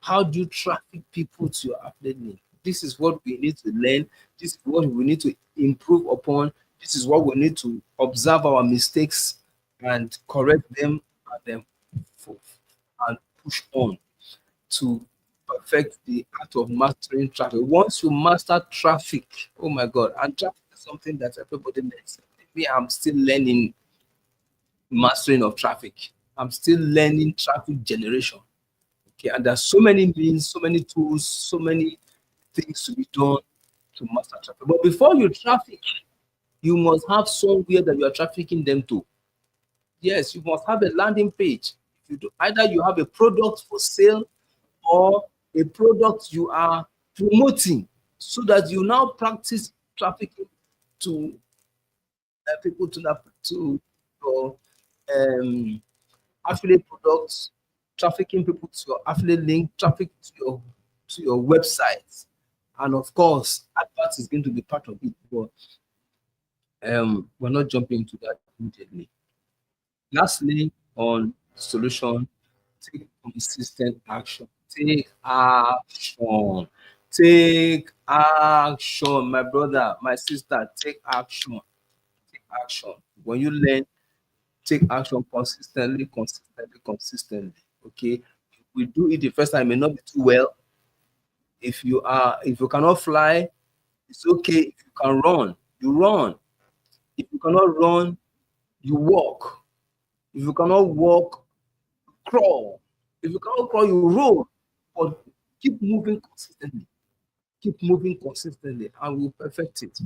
How do you traffic people to your affiliate link? This is what we need to learn. This is what we need to improve upon. This is what we need to observe our mistakes and correct them and push on to perfect the art of mastering traffic. Once you master traffic, oh my God, and traffic is something that everybody learns. Me, I'm still learning mastering of traffic. I'm still learning traffic generation. Okay, and there's so many means, so many tools, so many things to be done to master traffic. But before you traffic, you must have somewhere that you are trafficking them to. Yes, you must have a landing page. If you do, either you have a product for sale or a product you are promoting, so that you now practice trafficking to people to your affiliate products, trafficking people to your affiliate link, traffic to your website, and of course, adverts is going to be part of it. But we're not jumping into that immediately. Lastly, on solution, take consistent action. Take action. Take action, my brother, my sister. Take action. Take action. When you learn, take action consistently, consistently, consistently. Okay. If we do it the first time, it may not be too well. If you cannot fly, it's okay. If you can run, you run. If you cannot run, you walk. If you cannot walk, crawl. If you cannot crawl, you roll. But keep moving consistently. Keep moving consistently, and we'll perfect it.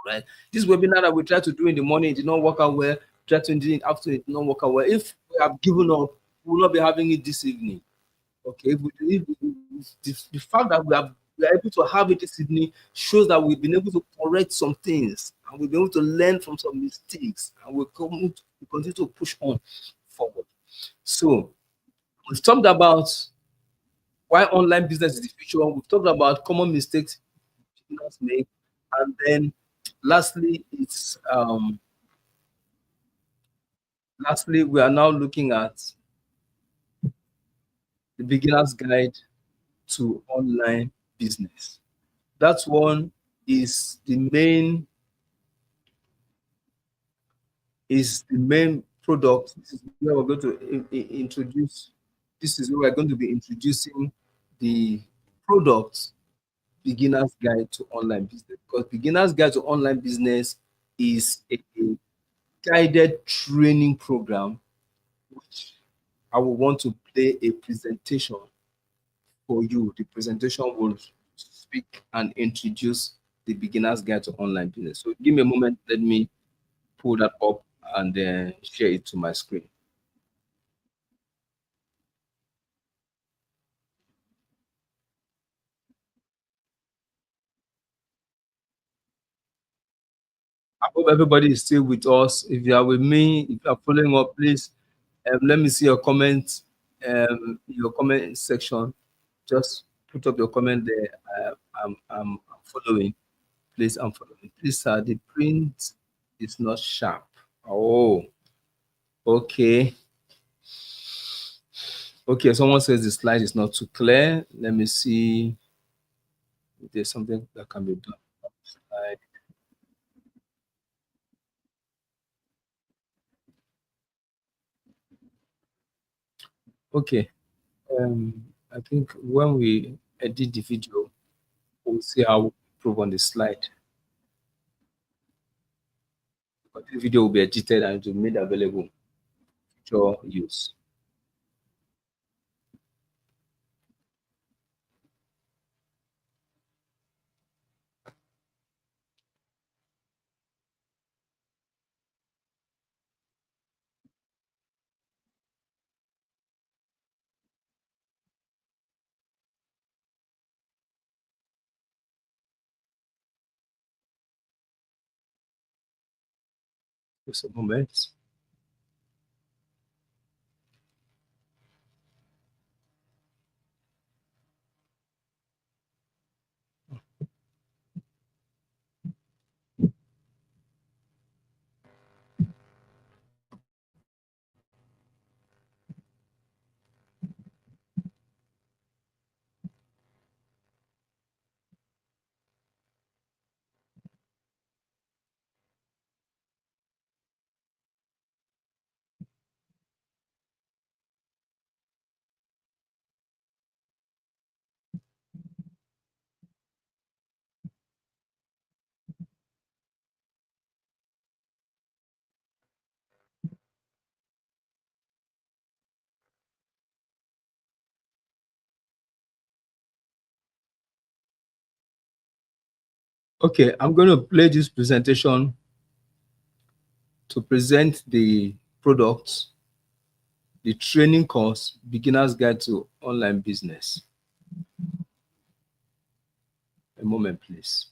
Right? This webinar that we try to do in the morning, it did not work out well. Try to do it in the afternoon, it did not work out well. If we have given up, we will not be having it this evening. Okay, the fact that we are able to have it this evening shows that we've been able to correct some things and we've been able to learn from some mistakes and we continue to push on forward. So we've talked about why online business is the future. We've talked about common mistakes beginners make, and then lastly, we are now looking at the beginner's guide to online business. That one is the main product. This is where we're going to introduce. This is where we're going to be introducing the product beginner's guide to online business, because beginner's guide to online business is a guided training program which I will want to play a presentation for you. The presentation will speak and introduce the beginner's guide to online business. So give me a moment, let me pull that up and then share it to my screen. I hope everybody is still with us. If you are with me, if you are following up, please let me see your comment section. Just put up your comment there. I'm following. Please, I'm following. Please, sir, the print is not sharp. Oh, okay. Okay, someone says the slide is not too clear. Let me see if there's something that can be done. Slide. Okay. I think when we edit the video, we'll see how we improve on the slide. But the video will be edited and it will be made available for use. Just a moment. Okay, I'm going to play this presentation to present the product, the training course, Beginner's Guide to Online Business. A moment, please.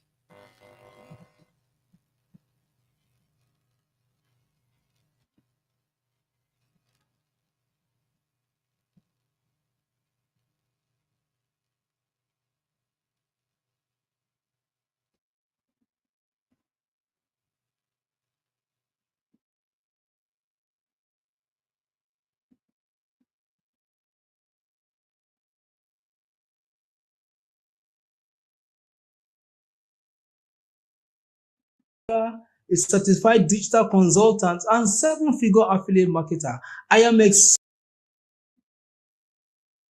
a certified digital consultant, and 7-figure affiliate marketer. I am excited.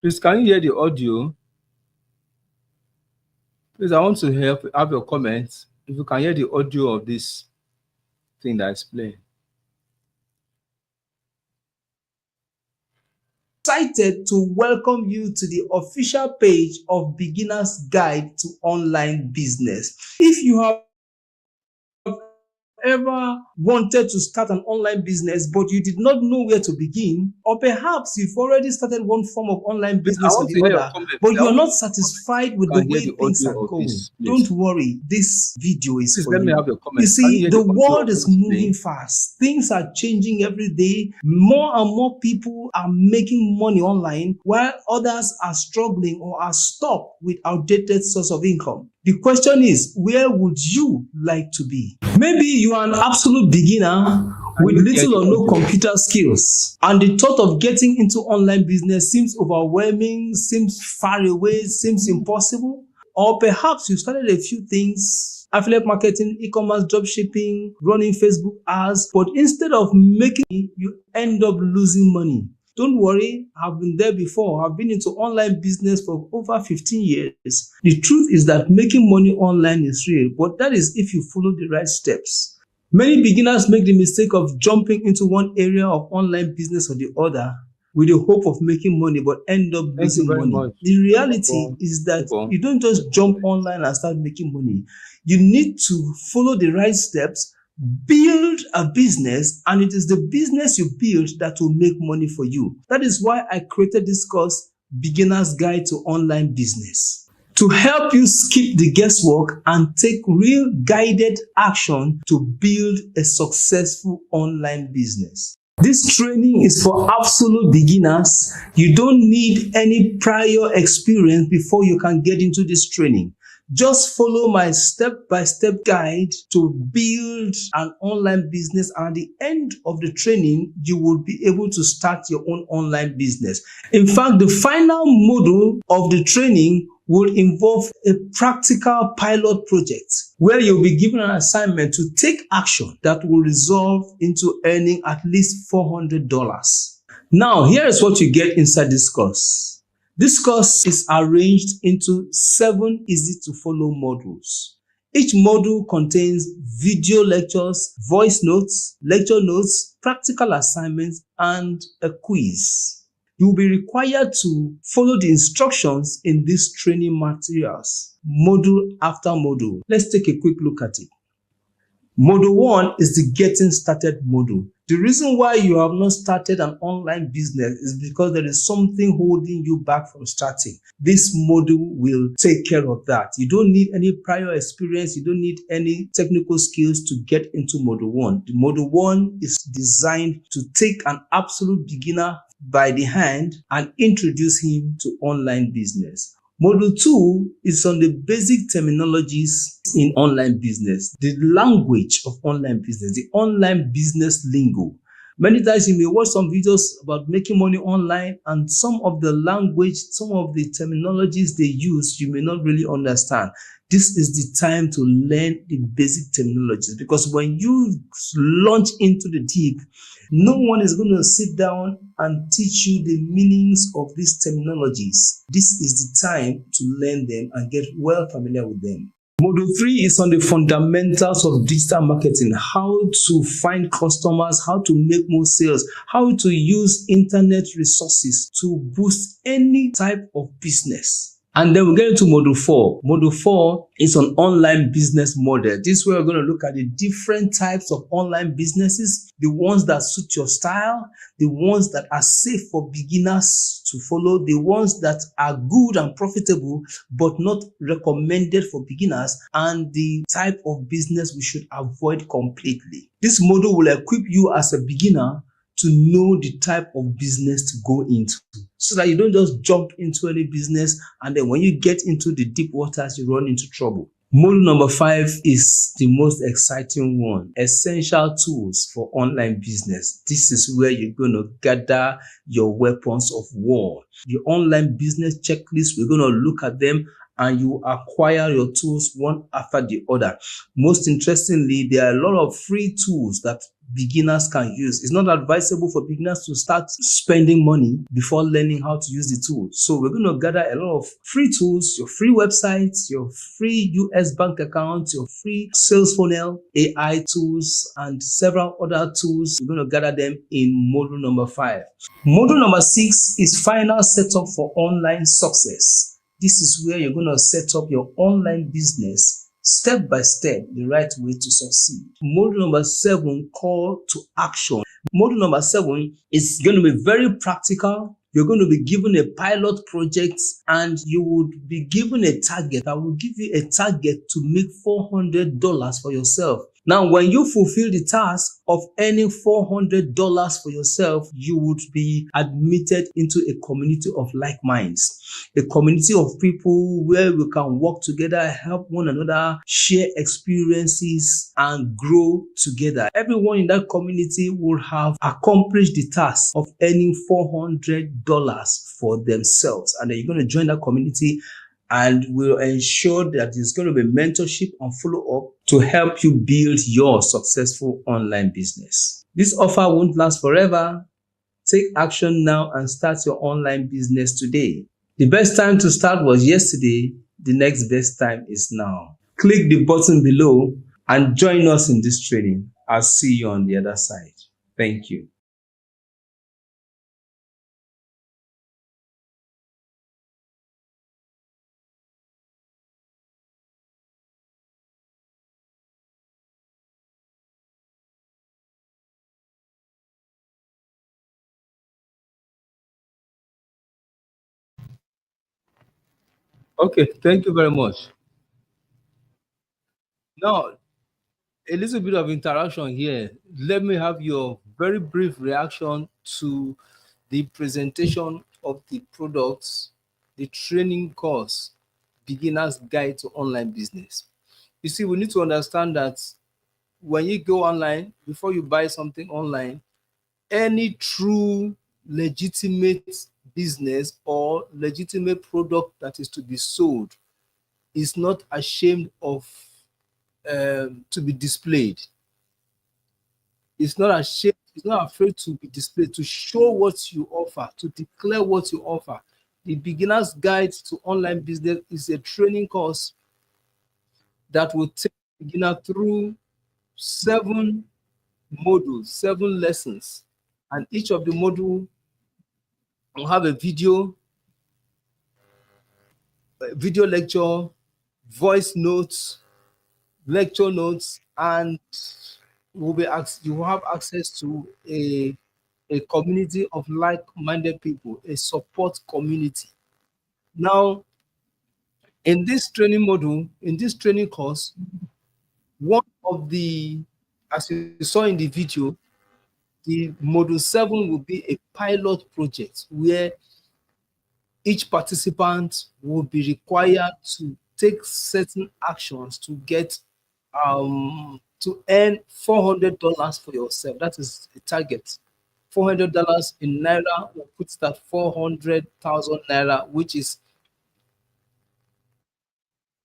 Please, can you hear the audio? Please, I want to have your comments. If you can hear the audio of this thing that is playing. Excited to welcome you to the official page of Beginner's Guide to Online Business. If you have ever wanted to start an online business but you did not know where to begin, or perhaps you've already started one form of online business or the other, but you are not satisfied with the way things are going, don't worry, this video is for you. You see, the world is moving fast. Things are changing every day. More and more people are making money online while others are struggling or are stuck with outdated source of income. The question is, where would you like to be? Maybe you are an absolute beginner with little or no computer skills, and the thought of getting into online business seems overwhelming, seems far away, seems impossible. Or perhaps you started a few things, affiliate marketing, e-commerce, dropshipping, running Facebook ads, but instead of making it, you end up losing money. Don't worry, I've been there before. I've been into online business for over 15 years. The truth is that making money online is real, but that is if you follow the right steps. Many beginners make the mistake of jumping into one area of online business or the other with the hope of making money, but end up losing money. The reality is that you don't just jump online and start making money. You need to follow the right steps, build a business, and it is the business you build that will make money for you. That is why I created this course, Beginner's Guide to Online Business, to help you skip the guesswork and take real guided action to build a successful online business. This training is for absolute beginners. You don't need any prior experience before you can get into this training. Just follow my step-by-step guide to build an online business, and at the end of the training, you will be able to start your own online business. In fact, the final module of the training will involve a practical pilot project where you'll be given an assignment to take action that will result into earning at least $400. Now, here is what you get inside this course. This course is arranged into 7 easy-to-follow modules. Each module contains video lectures, voice notes, lecture notes, practical assignments, and a quiz. You will be required to follow the instructions in these training materials, module after module. Let's take a quick look at it. Module 1 is the Getting Started module. The reason why you have not started an online business is because there is something holding you back from starting. This module will take care of that. You don't need any prior experience. You don't need any technical skills to get into module 1. The module 1 is designed to take an absolute beginner by the hand and introduce him to online business. Module 2 is on the basic terminologies in online business, the language of online business, the online business lingo. Many times you may watch some videos about making money online, and some of the language, some of the terminologies they use, you may not really understand. This is the time to learn the basic terminologies, because when you launch into the deep, no one is going to sit down and teach you the meanings of these terminologies. This is the time to learn them and get well familiar with them. Module 3 is on the fundamentals of digital marketing, how to find customers, how to make more sales, how to use internet resources to boost any type of business. And then we get into module 4. Module 4 is on online business model. This is where we're going to look at the different types of online businesses, the ones that suit your style, the ones that are safe for beginners to follow, the ones that are good and profitable but not recommended for beginners, and the type of business we should avoid completely. This module will equip you as a beginner to know the type of business to go into, so that you don't just jump into any business and then when you get into the deep waters, you run into trouble. Module number 5 is the most exciting one, essential tools for online business. This is where you're going to gather your weapons of war. The online business checklist, we're going to look at them and you acquire your tools one after the other. Most interestingly, there are a lot of free tools that beginners can use. It's not advisable for beginners to start spending money before learning how to use the tool. So we're going to gather a lot of free tools, your free websites, your free US bank account, your free sales funnel, AI tools, and several other tools. We're going to gather them in module number 5. Module number 6 is final setup for online success. This is where you're going to set up your online business step by step, the right way to succeed. Module number 7, call to action. Module number 7 is going to be very practical. You're going to be given a pilot project and you would be given a target. I will give you a target to make $400 for yourself. Now, when you fulfill the task of earning $400 for yourself, you would be admitted into a community of like minds, a community of people where we can work together, help one another, share experiences, and grow together. Everyone in that community will have accomplished the task of earning $400 for themselves. And then you're going to join that community and we'll ensure that there's going to be mentorship and follow-up to help you build your successful online business. This offer won't last forever. Take action now and start your online business today. The best time to start was yesterday. The next best time is now. Click the button below and join us in this training. I'll see you on the other side. Thank you. Okay, thank you very much. Now, a little bit of interaction here. Let me have your very brief reaction to the presentation of the products, the training course, Beginner's Guide to Online Business. You see, we need to understand that when you go online, before you buy something online, any true legitimate business or legitimate product that is to be sold is not ashamed of to be displayed. It's not ashamed, it's not afraid to be displayed, to show what you offer, to declare what you offer. The Beginner's Guide to Online Business is a training course that will take the beginner through 7 modules, 7 lessons, and each of the module will have a video lecture, voice notes, lecture notes, and you will have access to a community of like-minded people, a support community. Now, in this training module, in this training course, one of the, as you saw in the video, the module 7 will be a pilot project where each participant will be required to take certain actions to get to earn $400 for yourself. That is a target. $400 in naira will put that 400,000 naira, which is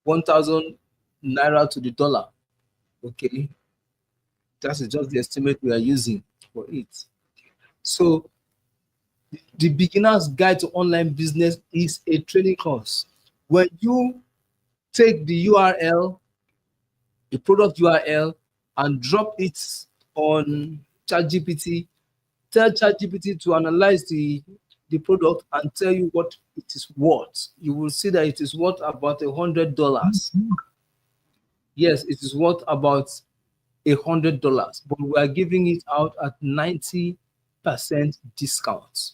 1,000 naira to the dollar. Okay, that is just the estimate we are using for it. So the Beginner's Guide to Online Business is a training course. When you take the URL, the product URL, and drop it on ChatGPT, tell ChatGPT to analyze the product and tell you what it is worth. You will see that it is worth about $100. Yes, it is worth about $100, but we are giving it out at 90% discount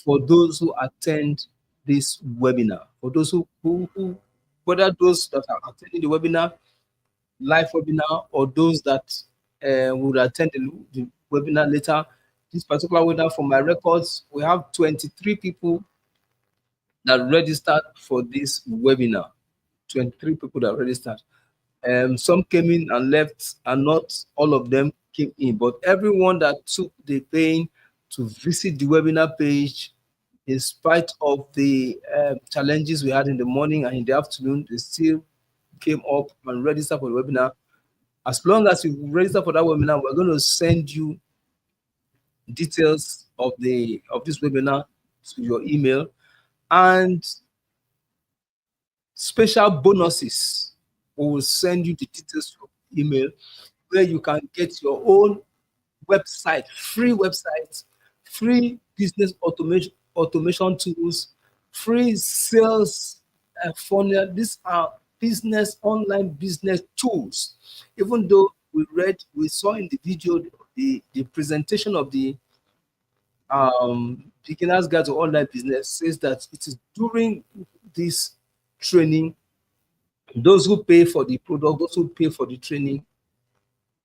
for those who attend this webinar. For those who whether those that are attending the webinar, live webinar, or those that would attend the webinar later. This particular webinar, from my records, we have 23 people that registered for this webinar. 23 people that registered. Some came in and left, and not all of them came in, but everyone that took the pain to visit the webinar page, in spite of the challenges we had in the morning and in the afternoon, they still came up and registered for the webinar. As long as you register for that webinar, we're going to send you details of this webinar to your email, and special bonuses. We will send you the details to your email where you can get your own website, free business automation tools, free sales funnel. These are online business tools. Even though we saw in the video the presentation of the beginner's guide to online business says that it is during this training, those who pay for the product, those who pay for the training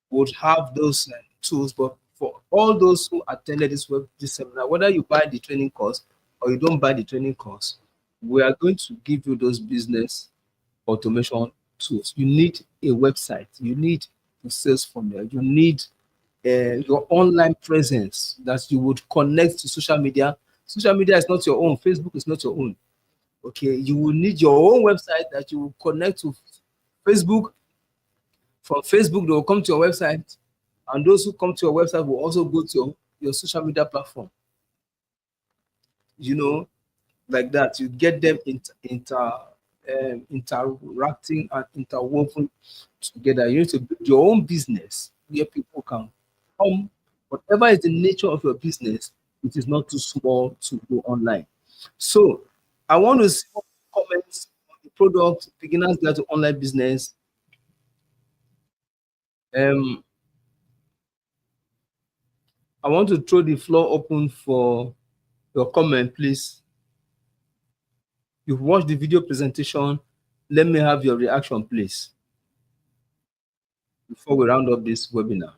would have those tools. But for all those who attended this seminar, whether you buy the training course or you don't buy the training course, we are going to give you those business automation tools. You need a website, you need a sales funnel, you need your online presence that you would connect to social media. Social media is not your own. Facebook is not your own. Okay, you will need your own website that you will connect to Facebook. From Facebook, they will come to your website, and those who come to your website will also go to your social media platform. You know, like that. You get them interacting and interwoven together. You need to build your own business where people can come. Whatever is the nature of your business, it is not too small to go online. So I want to see comments on the product, beginners guide to online business. I want to throw the floor open for your comment, please. You've watched the video presentation. Let me have your reaction, please, before we round up this webinar.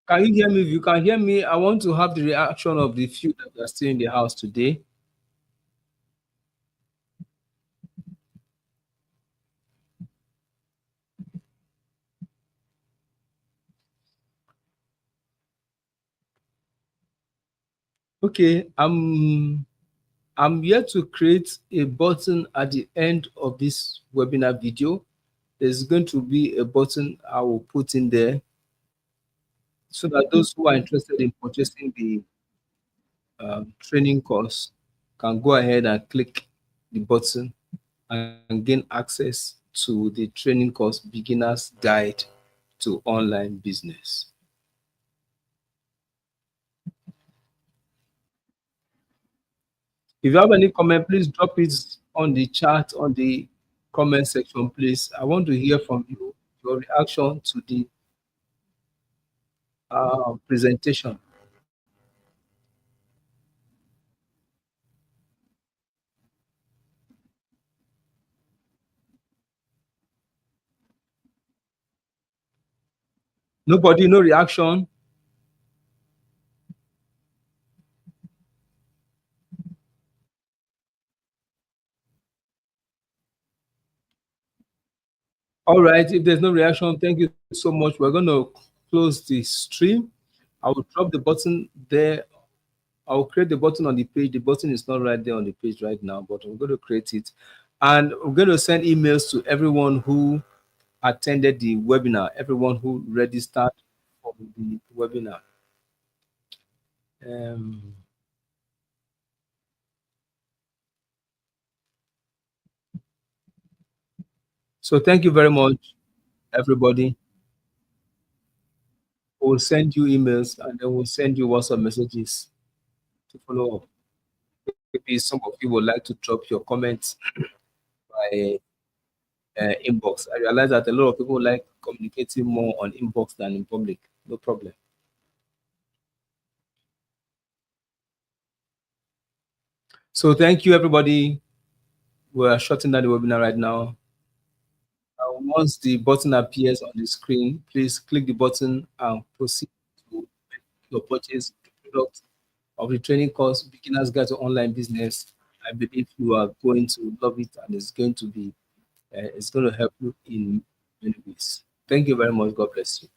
Can you hear me? If you can hear me, I want to have the reaction of the few that are still in the house today. Okay, I'm yet to create a button at the end of this webinar video. There's going to be a button I will put in there so that those who are interested in purchasing the training course can go ahead and click the button and gain access to the training course Beginner's Guide to Online Business. If you have any comment, please drop it on the chat, on the comment section, please. I want to hear from you, your reaction to the presentation. Nobody, no reaction. All right, if there's no reaction, thank you so much. We're going to close the stream. I will drop the button there. I will create the button on the page. The button is not right there on the page right now, but I'm going to create it. And we're going to send emails to everyone who attended the webinar, everyone who registered for the webinar. So thank you very much, everybody. We'll send you emails and then we'll send you WhatsApp messages to follow up. Maybe some of you would like to drop your comments by inbox. I realize that a lot of people like communicating more on inbox than in public. No problem. So thank you, everybody. We're shutting down the webinar right now. once the button appears on the screen, please click the button and proceed to make your purchase of the product of the training course, Beginner's Guide to Online Business. I believe you are going to love it, and it's going to help you in many ways. Thank you very much. God bless you.